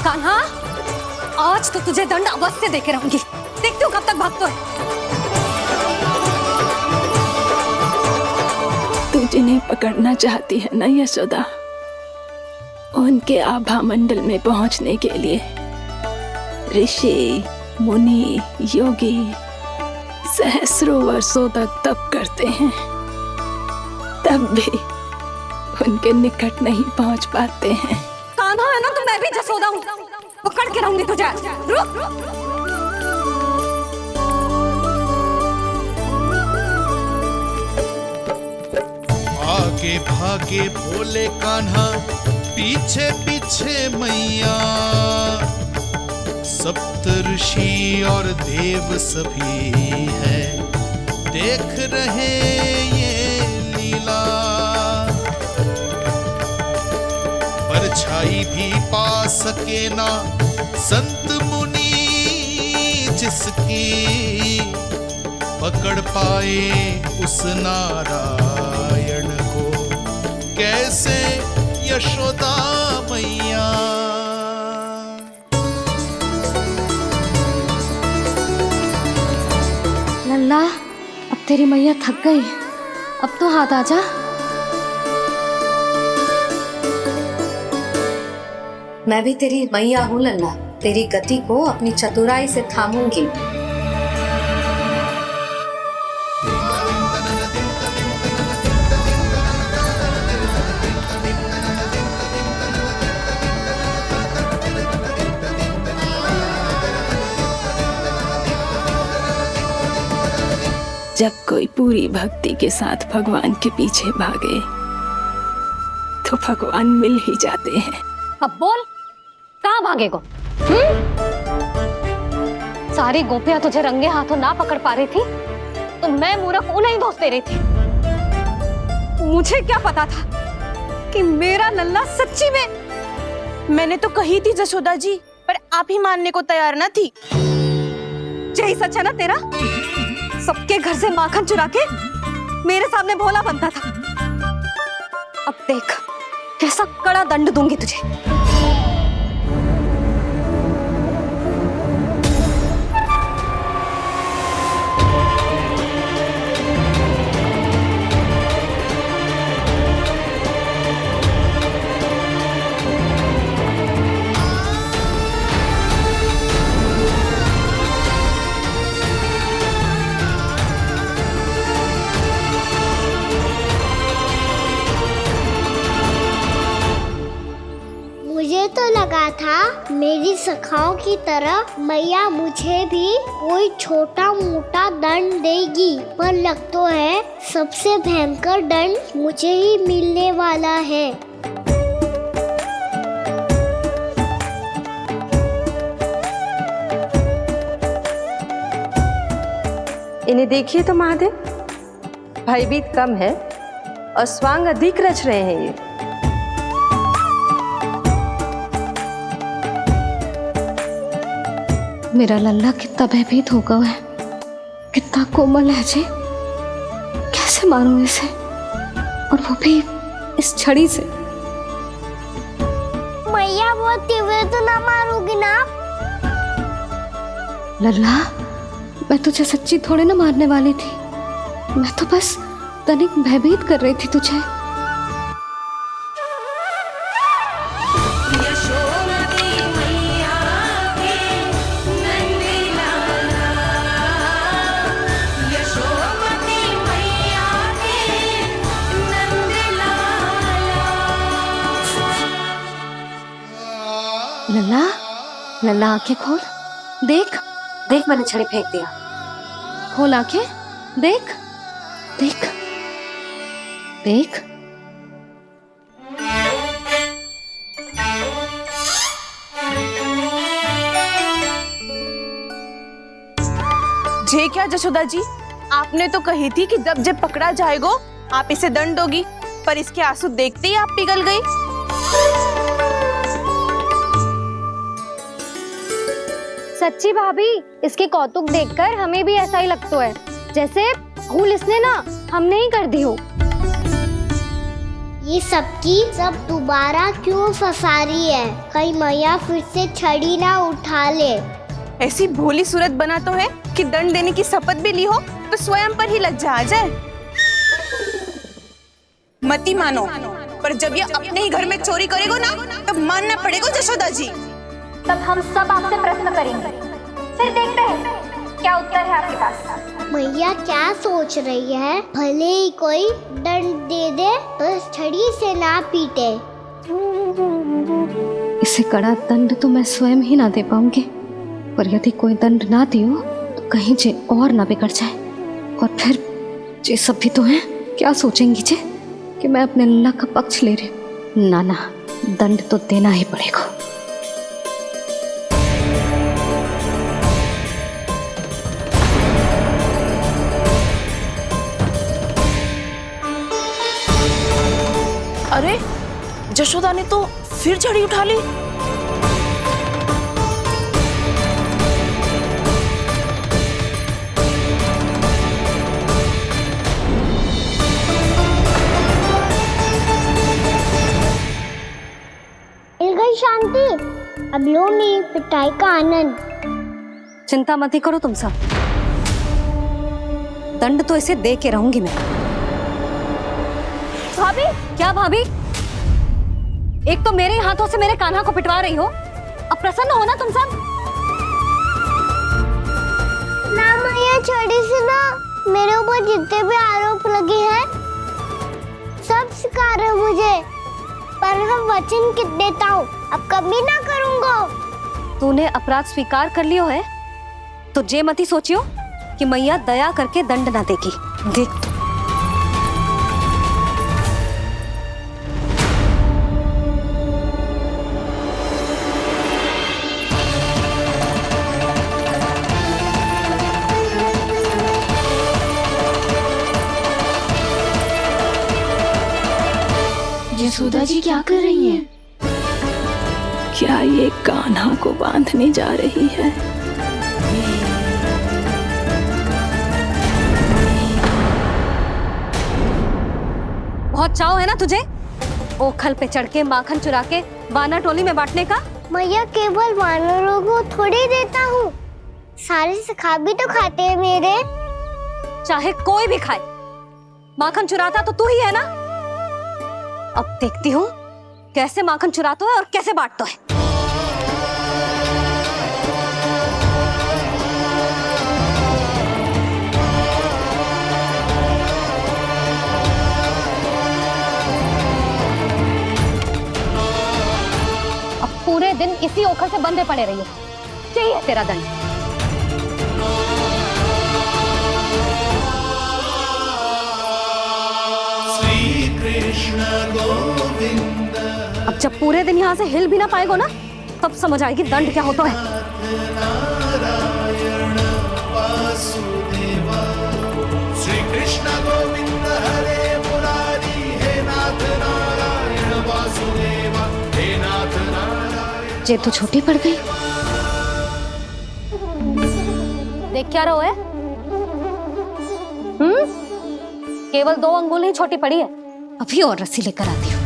कान्हा, आज तो तुझे दंड अवश्य देके रहूंगी। देखती हूँ कब तक भागता है। तू जिन्हें पकड़ना चाहती है ना यशोदा, उनके आभा मंडल में पहुंचने के लिए ऋषि, मुनि, योगी सहस्रों वर्षों तक तप करते हैं, तब भी उनके निकट नहीं पहुंच पाते हैं। कान्हा है ना, तो मैं भी जसोदा हूँ, पकड़ के रहूंगी तुझे। रुक, आगे भागे भोले कान्हा, पीछे पीछे मैया, सप्त ऋषि और देव सभी है देख रहे ये लीला। परछाई भी पा सके ना संत मुनि जिसकी, पकड़ पाए उस नारायण को कैसे यशोदा मैया। लल्ला, अब तेरी मैया थक गई, अब तो हाथ आजा। मैं भी तेरी मैया हूँ लल्ला, तेरी गति को अपनी चतुराई से थामूंगी। जब कोई पूरी भक्ति के साथ भगवान के पीछे भागे तो भगवान मिल ही जाते हैं। अब बोल, कहाँ भागेगा? सारी गोपियां तुझे रंगे हाथों ना पकड़ पा रही थी तो मैं मूर्ख उन्हें ही दोष दे रही थी। मुझे क्या पता था कि मेरा लल्ला सच्ची में। मैंने तो कही थी जसोदा जी, पर आप ही मानने को तैयार न थी। यही सच है ना तेरा? सबके घर से माखन चुरा के मेरे सामने भोला बनता था। अब देख कैसा कड़ा दंड दूंगी तुझे। लगा था मेरी सखाओं की तरह मैया मुझे भी कोई छोटा मोटा दंड देगी, पर लग तो है सबसे भयंकर दंड मुझे ही मिलने वाला है। इन्हें देखिए तो महादेव, भयभीत कम है और स्वांग अधिक रच रहे हैं ये। मेरा लल्ला कितना भयभीत होगा है, कितना कोमल है जी। कैसे मारूं इसे, और वो भी इस छड़ी से। मैया बहुत तीव्र तो ना मारोगी ना? लल्ला, मैं तुझे सच्ची थोड़े ना मारने वाली थी, मैं तो बस तनिक भयभीत कर रही थी तुझे। लल्ला, लल्ला आंखें खोल, देख देख मैंने छड़ी फेंक दिया। खोल आंखें, देख देख देख। जे क्या जशोदा जी, आपने तो कही थी कि जब पकड़ा जाएगा आप इसे दंड दोगी, पर इसके आंसू देखते ही आप पिघल गई। सच्ची भाभी, इसके कौतुक देखकर हमें भी ऐसा ही लगता है, जैसे भूल इसने ना हमने ही कर दी हो। ये सबकी सब दोबारा क्यों फंसा रही है? कहीं मैया फिर से छड़ी ना उठा ले। ऐसी भोली सूरत बना तो है कि दंड देने की शपथ भी ली हो तो स्वयं पर ही लज्जा आ जाए। मती मानो, पर जब ये अपने ही घर में चोरी करेगा ना, तब मानना पड़ेगा जशोदा जी। तब हम सब आपसे प्रश्न करेंगे, फिर देखते हैं क्या उत्तर है आपके पास। मैया क्या सोच रही है? भले ही कोई दंड दे दे, बस छड़ी से ना पीटे। इसे कड़ा दंड तो मैं स्वयं ही ना दे पाऊंगी, पर यदि कोई दंड ना दियो तो कहीं जे और ना बिगड़ जाए, और फिर जे सब भी तो हैं, क्या सोचेंगी जे कि मैं अपने लल्ला का पक्ष ले रही हूँ। ना ना, दंड तो देना ही पड़ेगा। अरे जशोदा ने तो फिर छड़ी उठा ली। मिल गई शांति, अब लो मेरी पिटाई का आनंद। चिंता मत ही करो तुम सब, दंड तो इसे दे के रहूंगी मैं। भाभी, क्या भाभी? एक तो मेरे हाथों से मेरे कान्हा को पिटवा रही हो, अब प्रसन्न हो ना तुम सब? ना मैया, छड़ी से ना मेरे ऊपर जितने भी आरोप लगे हैं सब स्वीकार है मुझे, पर मैं वचन कित देता हूँ, अब कभी ना करूँगा। तूने अपराध स्वीकार कर लियो है तो जे मती सोचियो कि मैया दया करके दंड ना देगी। देख यशोदा जी क्या कर रही हैं? क्या ये कान्हा को बांधने जा रही है? बहुत चाव है ना तुझे ओखल पे चढ़ के माखन चुरा के वानर टोली में बांटने का? मैया, केवल वानरों को थोड़ी देता हूँ, सारे सखा भी तो खाते हैं मेरे। चाहे कोई भी खाए, माखन चुराता तो तू ही है ना। अब देखती हूँ कैसे माखन चुराता है और कैसे बांटता है। पूरे दिन इसी ओखर से बंधे पड़े रहिए। चाहिए तेरा दंड। श्री कृष्ण गोविंद। अब जब पूरे दिन यहाँ से हिल भी ना पाएगो ना, तब समझ आएगी दंड क्या होता है। नारायण वासुदेव। श्री कृष्ण गोविंद हरे मुरारी। हे नाथ नारायण वासुदेव। हे नाथ नारायण। जे तो छोटी पड़ गई। देख क्या रहो है? केवल 2 अंगुल ही छोटी पड़ी है। अभी और रस्सी लेकर आती हूँ।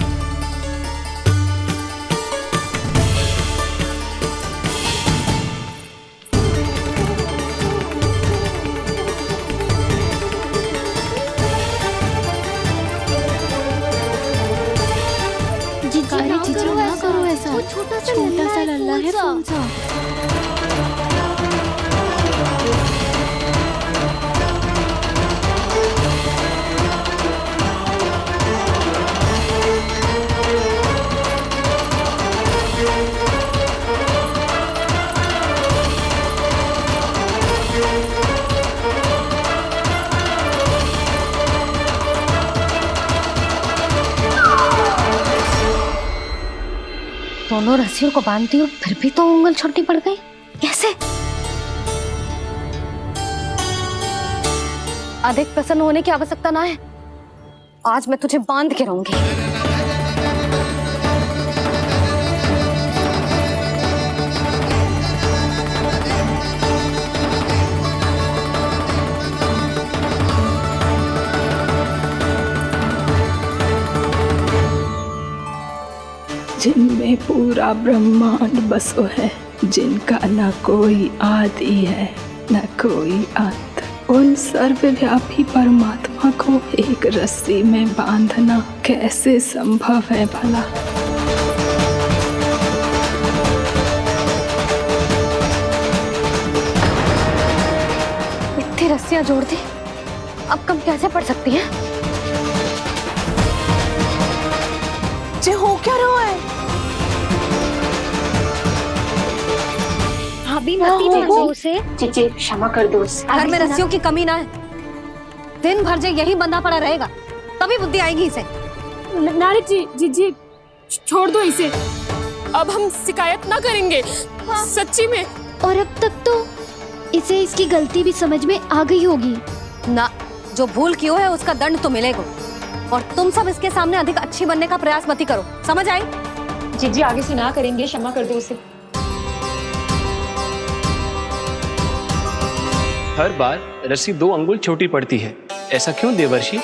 ना करो ऐसा। छोटा सा लल्ला है कौन सा? दोनों रस्सियों को बांधती हूँ, फिर भी तो उंगल छोटी पड़ गई। कैसे? अधिक प्रसन्न होने की आवश्यकता ना है। आज मैं तुझे बांध के रहूंगी। जिनमें पूरा ब्रह्मांड बसो है, जिनका न कोई आदि है न कोई अंत, उन सर्वव्यापी परमात्मा को एक रस्सी में बांधना कैसे संभव है भला? इतनी रस्सियां जोड़ दी, अब कम कैसे पड़ सकती हैं? जे हो क्या रहा है? भाभी मती दो उसे। जी क्षमा कर दो उसे। घर में रस्सियों की कमी ना है। दिन भर जे यही बंधा पड़ा रहेगा, तभी बुद्धि आएगी इसे। नारी जी छोड़ दो इसे। अब हम शिकायत ना करेंगे। सच्ची में। और अब तक तो इसे इसकी गलती भी समझ में आ गई होगी ना। जो भूल की हो है उसका दंड तो मिलेगा। और तुम सब इसके सामने अधिक अच्छी बनने का प्रयास मत करो, समझ आई? जी आगे से ना करेंगे, क्षमा कर दो उसे। हर बार रस्सी 2 अंगुल छोटी पड़ती है, ऐसा क्यों देवर्षि?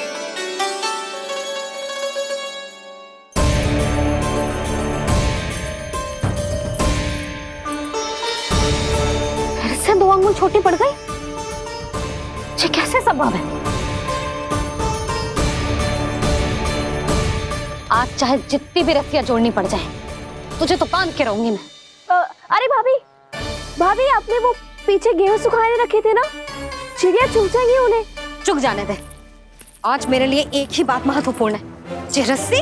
फिर से 2 अंगुल छोटी पड़ गई? ये कैसे संभव है? आज चाहे जितनी भी रस्सियां जोड़नी पड़ जाए, तुझे तो बांध के रहूंगी मैं। अरे भाभी आपने वो पीछे गेहूं सुखाने रखे थे ना, चिड़िया चुग जाएंगी उन्हें। चुग जाने दे। आज मेरे लिए एक ही बात महत्वपूर्ण है, ये रस्सी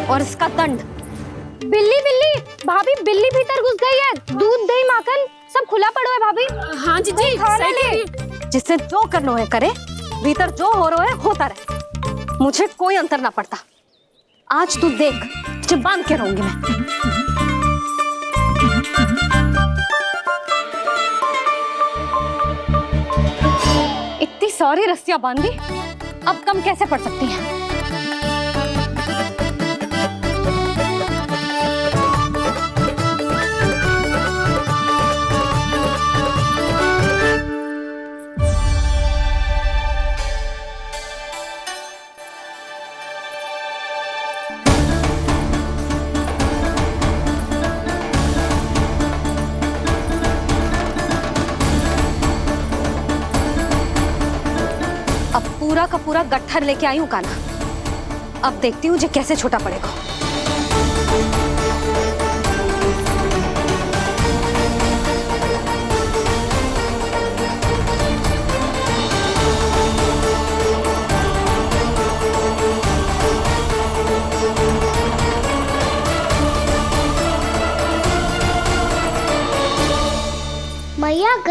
और इसका दंड। बिल्ली भाभी, बिल्ली भीतर घुस गई है। दूध दही माखन सब खुला पड़ो है भाभी। हाँ जी सही कह रही है। जिससे जो करना है करे, भीतर जो हो रहा है होता रहे, मुझे कोई अंतर ना पड़ता। आज तू देख, तुझे बांध के रहूंगी मैं। इतनी सारी रस्सियां बांधी, अब कम कैसे पड़ सकती हैं? पूरा का पूरा गट्ठर लेके आई हूँ कान्हा। अब देखती हूँ जे कैसे छोटा पड़ेगा।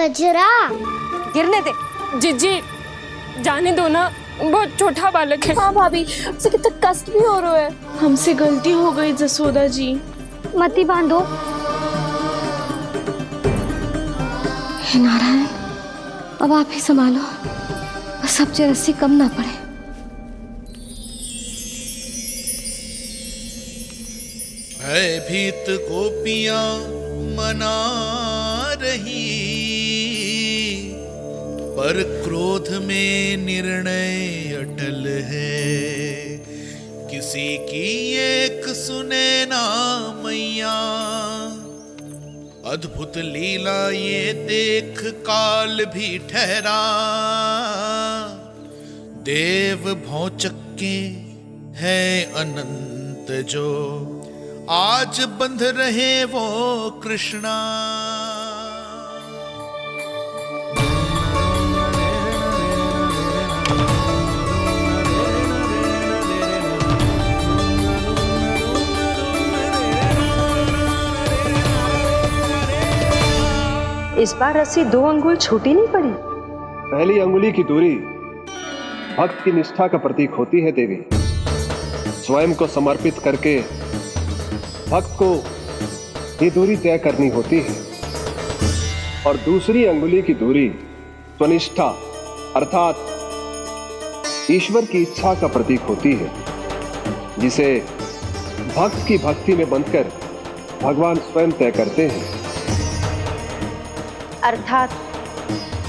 गजरा। गिरने दे। जीजी जाने दो ना, बहुत छोटा बालक है। हाँ भाभी, उसे कितना कष्ट भी हो रहा है। हमसे गलती हो गई जसोदा जी। मती बांधो। हे नारायण, अब आप ही संभालो, बस अब रस्सी कम ना पड़े। भयभीत गोपियां मना रही, पर क्रोध में निर्णय अटल है। किसी की एक सुने ना मैया, अद्भुत लीला ये देख काल भी ठहरा। देव भौचक्के है अनंत जो, आज बंध रहे वो कृष्णा। इस बार रस्सी 2 अंगुल छोटी नहीं पड़ी। पहली अंगुली की दूरी भक्त की निष्ठा का प्रतीक होती है देवी। स्वयं को समर्पित करके भक्त को ये दूरी तय करनी होती है। और दूसरी अंगुली की दूरी स्वनिष्ठा अर्थात ईश्वर की इच्छा का प्रतीक होती है, जिसे भक्त की भक्ति में बंधकर भगवान स्वयं तय करते हैं। अर्थात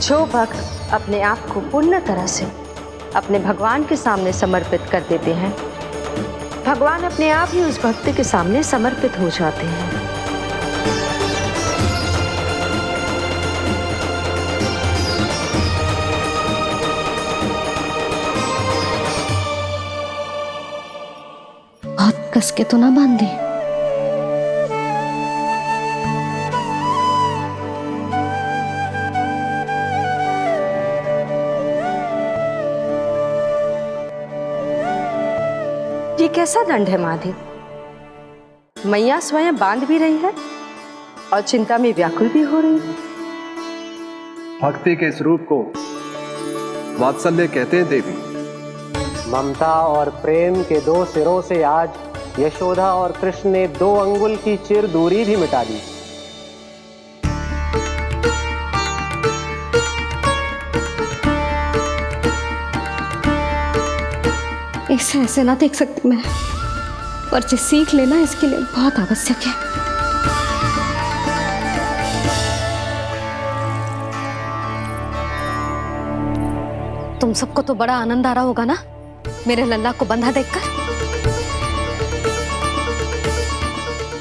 जो भक्त अपने आप को पूर्ण तरह से अपने भगवान के सामने समर्पित कर देते हैं, भगवान अपने आप ही उस भक्त के सामने समर्पित हो जाते हैं। बहुत कस के तो ना बांधी। ये कैसा दंड है माधे? मैया स्वयं बांध भी रही है और चिंता में व्याकुल भी हो रही है। भक्ति के स्वरूप को वात्सल्य कहते हैं देवी। ममता और प्रेम के 2 सिरों से आज यशोदा और कृष्ण ने 2 अंगुल की चिर दूरी भी मिटा दी। इसे ऐसे ना देख सकती मैं, पर जो सीख लेना इसके लिए बहुत आवश्यक है। तुम सबको तो बड़ा आनंद आ रहा होगा ना मेरे लल्ला को बंधा देखकर।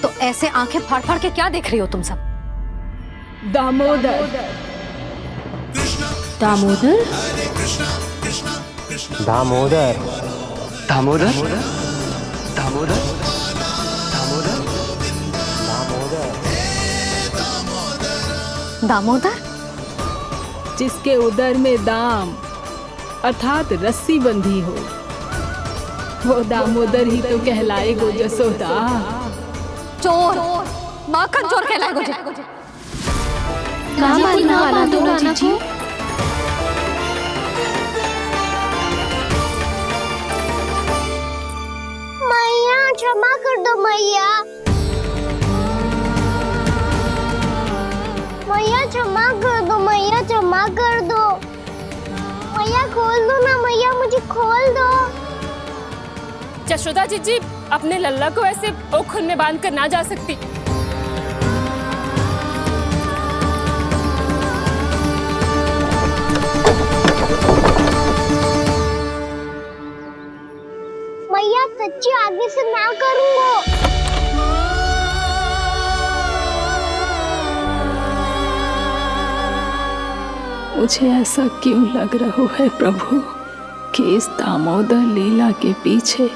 तो ऐसे आंखें फाड़ फाड़ के क्या देख रही हो तुम सब? दामोदर। दामोदर। दामोदर। दामोदर। दामोदर। दामोदर, जिसके उदर में दाम अर्थात रस्सी बंधी हो, वो दामोदर ही तो कहलाएगो जसोदा। चोर, माखन चोर कहलाएगो। कहाँ मारना वाला तो राना को? मैया क्षमा कर दो मैया। मैया क्षमा कर दो, मैया क्षमा कर दो। मैया खोल दो ना मैया, मुझे खोल दो। यशोदा जीजी अपने लल्ला को ऐसे ओखल में बांध कर ना जा सकती। मैया सच्ची आगे से ना करूंगा। मुझे ऐसा क्यों लग रहा है प्रभु कि इस दामोदर लीला के पीछे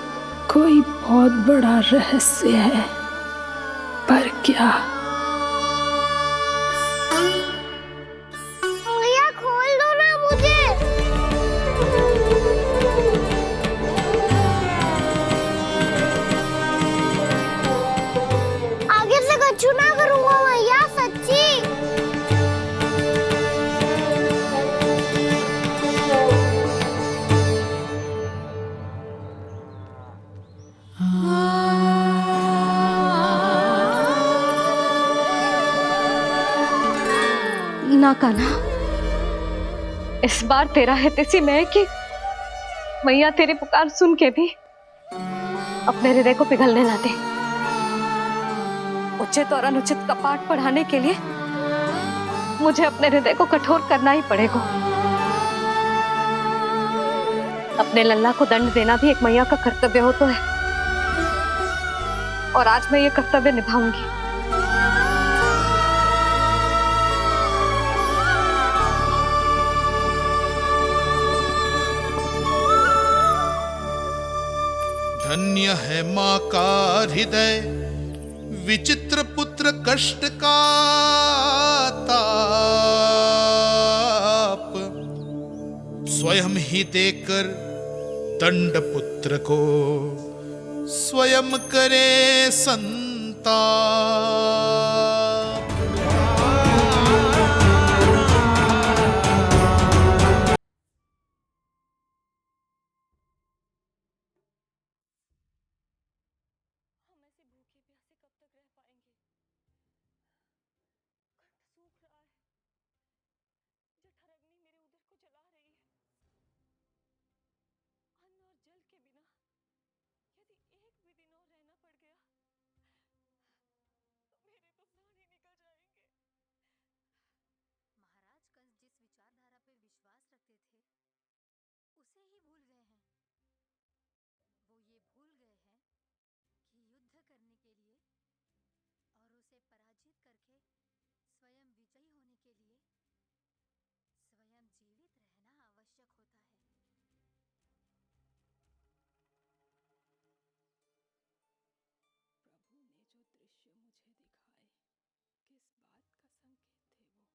कोई बहुत बड़ा रहस्य है, पर क्या? मैया खोल दो ना मुझे। आगे से कछु ना करूंगा मैया, सच्ची। ना कान्हा, इस बार तेरा है तेसी मैं कि मैया तेरी पुकार सुन के भी अपने हृदय को पिघलने ना दे। उचित और अनुचित का पाठ पढ़ाने के लिए मुझे अपने हृदय को कठोर करना ही पड़ेगा। अपने लल्ला को दंड देना भी एक मैया का कर्तव्य हो तो है, और आज मैं ये कर्तव्य निभाऊंगी। धन्य है माँ का हृदय, विचित्र पुत्र कष्ट का ताप, स्वयं ही देकर दंड पुत्र को स्वयं करे संताप। उसे ही भूल गए हैं। वो ये भूल गए हैं कि युद्ध करने के लिए और उसे पराजित करके स्वयं विजयी होने के लिए स्वयं जीवित रहना आवश्यक होता है। प्रभु ने जो दृश्य मुझे दिखाए, किस बात का संकेत थे वो?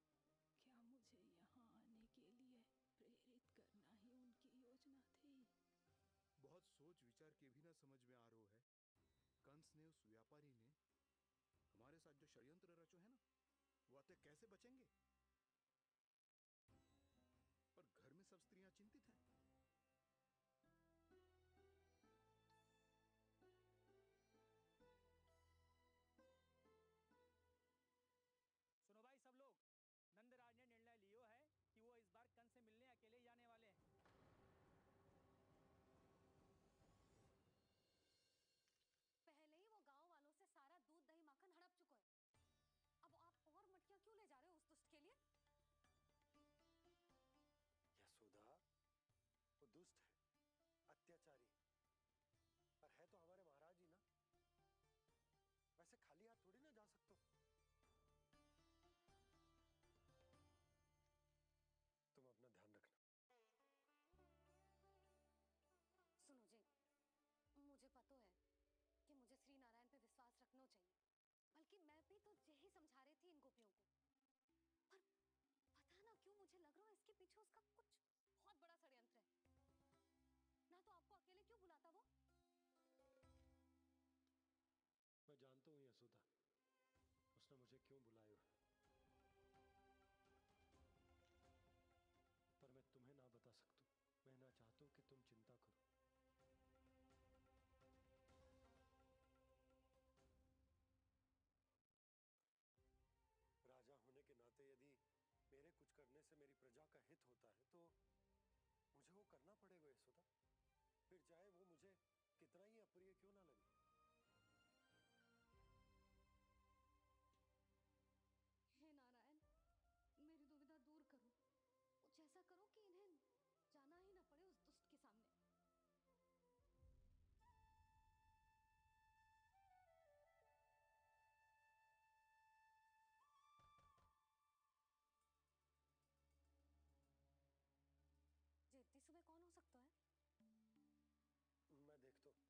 क्या मुझे यहाँ आने के लिए प्रेरित करना ही उनकी योजना थी? बहुत सोच विचार के भी ना समझ में आ रहा है। कंस ने उस व्यापारी ने हमारे साथ जो षड्यंत्र रचो है ना, वो आते कैसे बचेंगे? पर घर में सब स्त्रियां चिंतित हैं। सुनो भाई सब लोग, नंदराज ने निर्णय लियो है कि वो इस बार कंस से मिलने अकेले ही आने वाले हैं। पहले ही वो गांव वालों से सारा दूध दही माखन हड़प चुके हैं। अब आप और मटकियां क्यों ले जा रहे हो उस दुष्ट के लिए? यशोदा, वो दुष्ट है, अत्याचारी, पर है तो हमारे महाराज ही ना। वैसे खाली हाथ थोड़ी ना जा सकते हो। तुम अपना ध्यान रखना। सुनो जी, मुझे पता है कि मुझे श्री नारायण पे विश्वास रखना चाहिए, बल्कि मैं भी तो यही समझा रही थी इन गोपियों को। पर पता ना क्यों मुझे लग रहा है इसके पीछे उसका कुछ बहुत बड़ा षड्यंत्र है। ना तो आपको अकेले क्यों बुलाता वो? मैं जानता हूँ यशोदा, उसने मुझे क्यों बुलाया है, पर मैं तुम्हें ना बता सकता हूँ। मैं ना चाहता हूँ कि तुम चिंता करो। राजा होने के नाते यदि मेरे कुछ करने से मेरी प्रजा का हित होता है तो मुझे वो करना पड़ेगा यशोदा, फिर चाहे वो मुझे कितना ही अप्रिय क्यों ना लगे। हे नारायण, मेरी दुविधा दूर करो। कुछ ऐसा करो कि इन्हें जाना ही ना पड़े उस दुष्ट के सामने। जी इतनी सुबह कौन हो सकता है? मैं देखता हूँ।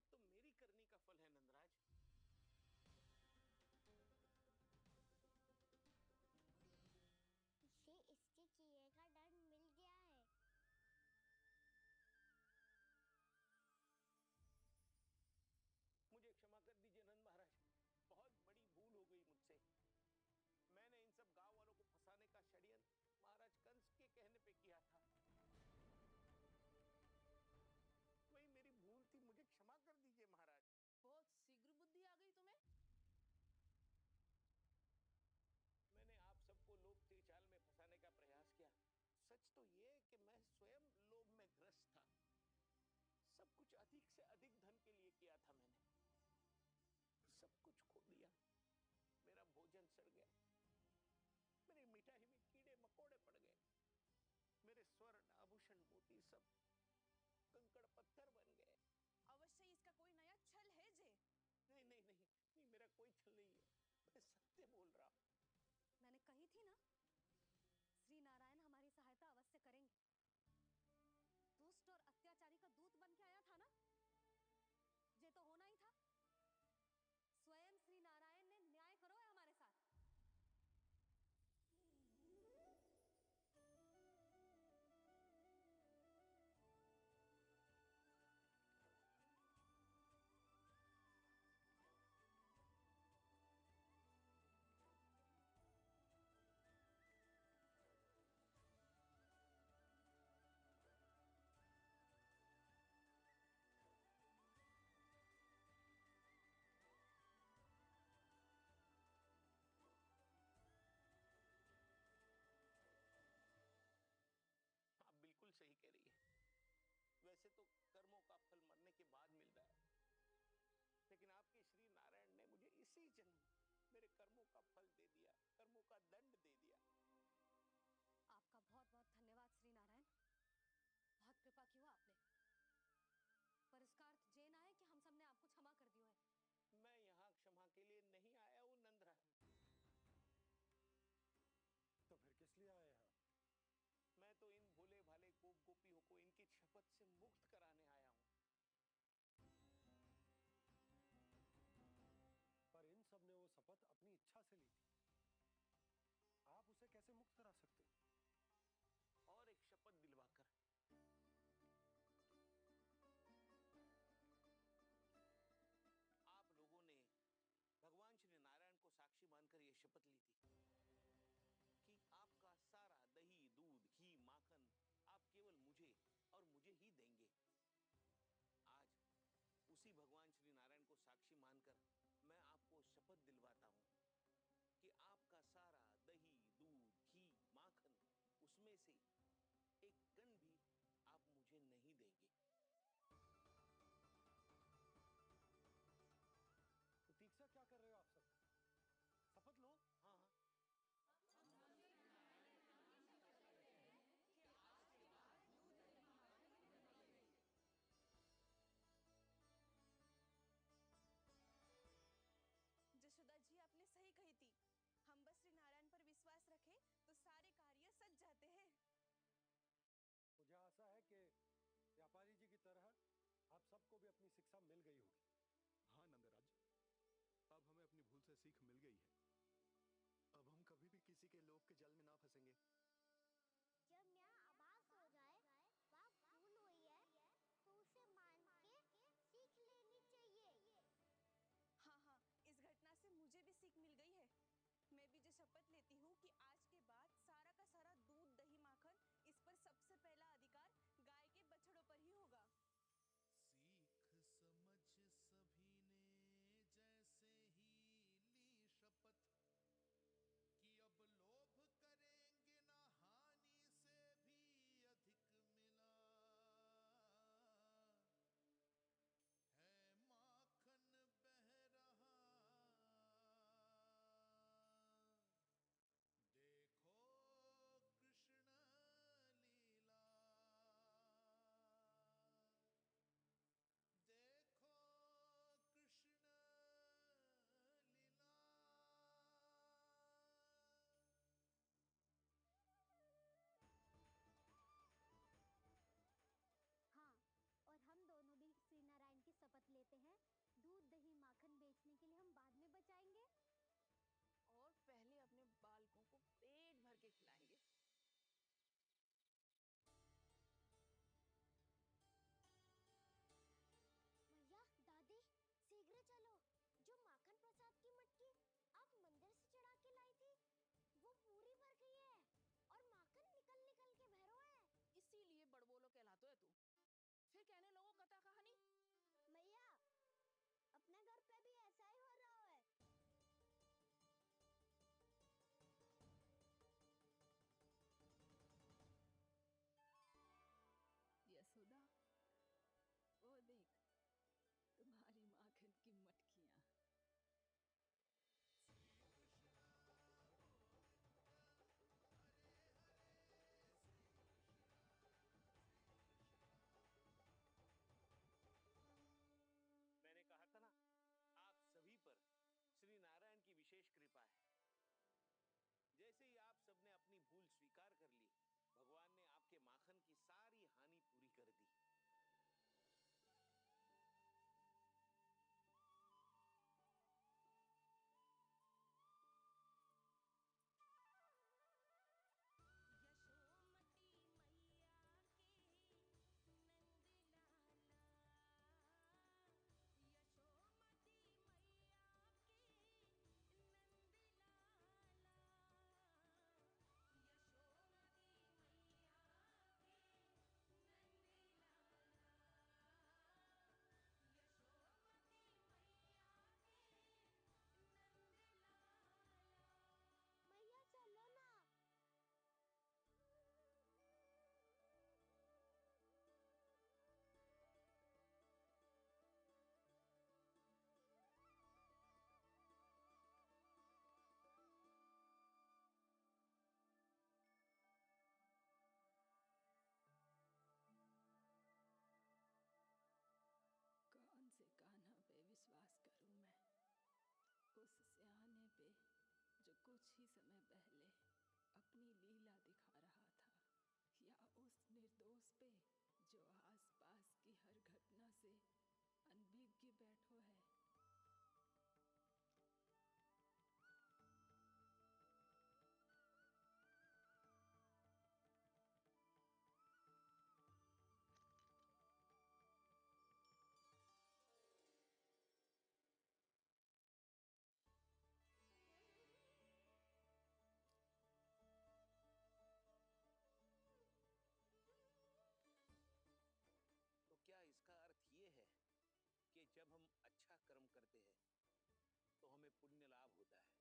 सब तो मेरी करनी का फल है नंदराज। इसे इसके किए का दंड मिल गया है। मुझे क्षमा कर दीजिए नंद महाराज, बहुत बड़ी भूल हो गई मुझसे। मैंने इन सब गांव वालों को फंसाने का षड्यंत्र महाराज कंस के कहने पे किया था। वही मेरी भूल थी, मुझे क्षमा कर दीजिए महाराज। बहुत शीघ्र बुद्धि आ गई तुम्हें। मैंने आप सबको लोभ के जाल में फंसाने का प्रयास किया। सच तो ये है कि मैं स्वयं लोभ में ग्रस्त था। सब कुछ अधिक से अधिक धन के लिए किया था मैंने। सब कुछ खो दिया। मेरा भोजन सड़ गया, मेरी मिठाई में कीड़े मकोड़े पड़ गए, मेरे स्वर्ण आभूषण मोती सब कंकड़ पत्थर बन गए। अवश्य इसका कोई नया छल है जे। नहीं नहीं नहीं नहीं, मेरा कोई छल नहीं है, मैं सत्य बोल रहा हूं। मैंने कही थी ना, श्री नारायण हमारी सहायता अवश्य करेंगे। दुष्ट और अत्याचारी का दूत बन के आया था ना, ये तो होना ही था। स्वयं श्री नारायण ने न्याय करो है हमारे साथ। आप बिल्कुल सही कह रही है। वैसे तो कर्मों का फल मरने के बाद मिल रहा है, लेकिन आपके श्री नारायण ने मुझे इसी जन्म मेरे कर्मों का फल दे दिया, कर्मों का दंड दे दिया। आपका बहुत बहुत धन्यवाद श्री नारायण, बहुत कृपा की हो आपने। पर इसका अर्थ ये ना है कि हम सबने आपको क्षमा कर दियो है। मैं यहाँ क्षमा के लिए नहीं आया हूँ नंदराज। तो फिर किस लिए आए यहाँ? मैं तो इन भोले भाले गोप गोपियों को इनकी शपथ से मुक्त कराने आया हूँ। पर इन सब ने वो शपथ अपनी इच्छा से ली थी, आप उसे कैसे मुक्त करा सकते हो? और एक शपथ दिलवाकर। आप लोगों ने भगवान श्री नारायण को साक्षी मानकर यह शपथ ली थी कि आपका सारा दही, दूध, घी, माखन आप केवल मुझे और मुझे ही देंगे। आज उसी भगवान श्री नारायण को साक्षी मानकर मैं आपको शपथ दिलवाता हूं कि आपका सारा दही, दूध, घी, माखन उसमें से एक कण भी आप मुझे नहीं देंगे। प्रतीक्षा क्या कर रहे हो आप सब? शपथ लो। हाँ हाँ। जशोदा जी आपने सही कही थी, हम बस श्री नारायण पर विश्वास रखें तो सारे कार्य सज जाते हैं। मुझे आशा है कि व्यापारी जी की तरह आप सबको भी अपनी शिक्षा मिल गई होगी। हाँ नंदराज, अब हमें अपनी भूल से सीख मिल गई है। अब हम कभी भी किसी के लोभ के जाल में ना फंसेंगे। जब यहाँ आभास हो जाए वहाँ भूल हुई है तो उसे मान के सीख लेनी चाहिए। हाँ हाँ, इस घटना से मुझे भी सीख मिल गई है। मैं भी जो शपथ लेती हूँ कि आज के बाद सारा का सारा दूध, दही, माखन इस पर सबसे पहला अधिकार गाय के बछड़ों पर ही होगा। सीख समझ समय पहले अपनी लीला दिखा रहा था, या उस निर्दोष पे जो आसपास की हर घटना से अनभिज्ञ बैठो है। तो क्या इसका अर्थ ये है कि जब हम अच्छा कर्म करते हैं तो हमें पुण्य लाभ होता है,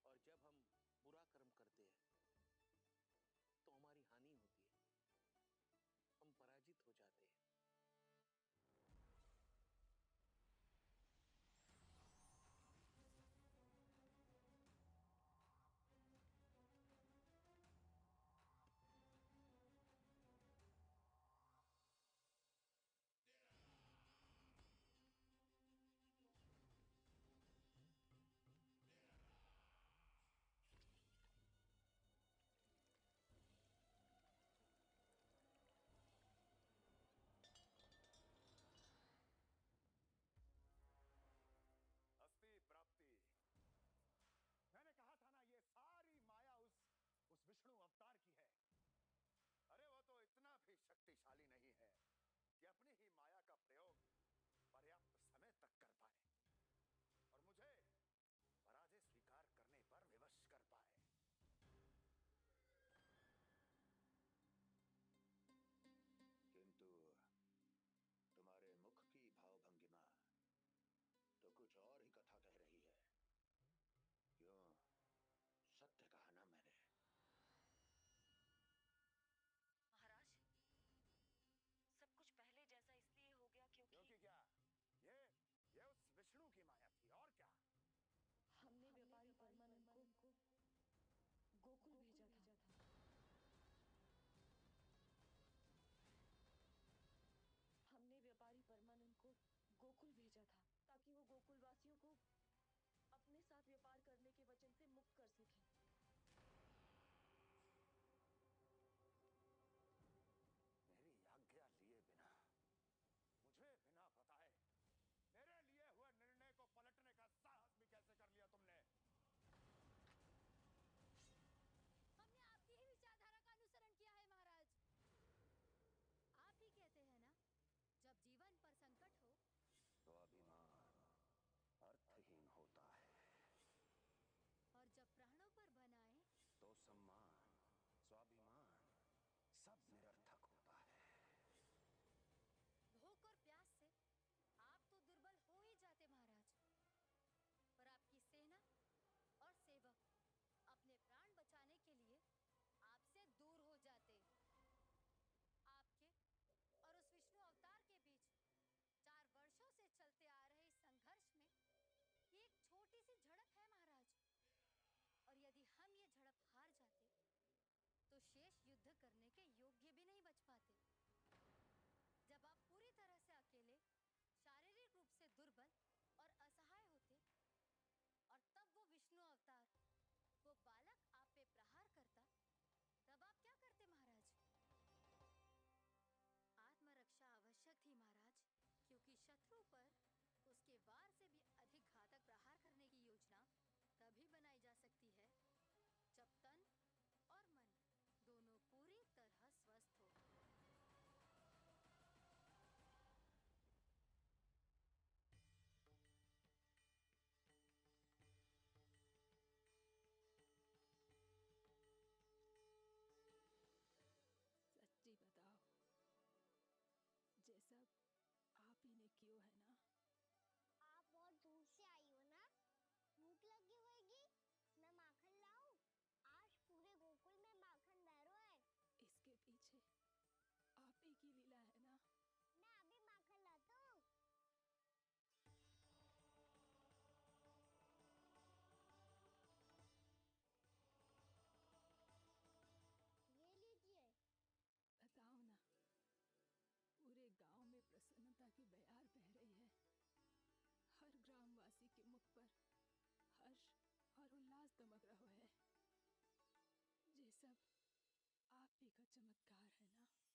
और जब हम बुरा कर्म करते हैं तो हमारी हानि होती है, हम पराजित हो जाते हैं। अस्ति प्राप्ति। मैंने कहा था ना, ये सारी माया उस विष्णु अवतार की है। अरे वो तो इतना भी शक्तिशाली नहीं है कि अपनी ही माया का प्रयोग पर्याप्त समय तक कर पाए और मुझे पराजय स्वीकार करने पर विवश कर पाए। किंतु तुम्हारे मुख की भावभंगिमा तो कुछ और ही कथा कह रही है। क्यों, सत्य कहा ना मैंने। महाराज, सब कुछ पहले जैसा इसलिए हो गया क्योंकि क्या, ये उस विष्णु की माया थी, और क्या। हमने व्यापारी परमानंद को गोकुल भेजा था। हमने व्यापारी परमानंद को गोकुल भेजा था ताकि वो गोकुल वासियों को अपने साथ व्यापार करने के वचन से मुक्त कर सके। मेरी आज्ञा लिए बिना, मुझे बिना बताए मेरे लिए हुए निर्णय को पलटने का साहस भी कैसे कर लिया तुमने? हमने आपकी ही विचारधारा का अनुसरण किया है महाराज। आप ही कहते हैं ना, जब जीवन पर संकट हो तो अभिमान, अर्थहीन चमत्कार है ना।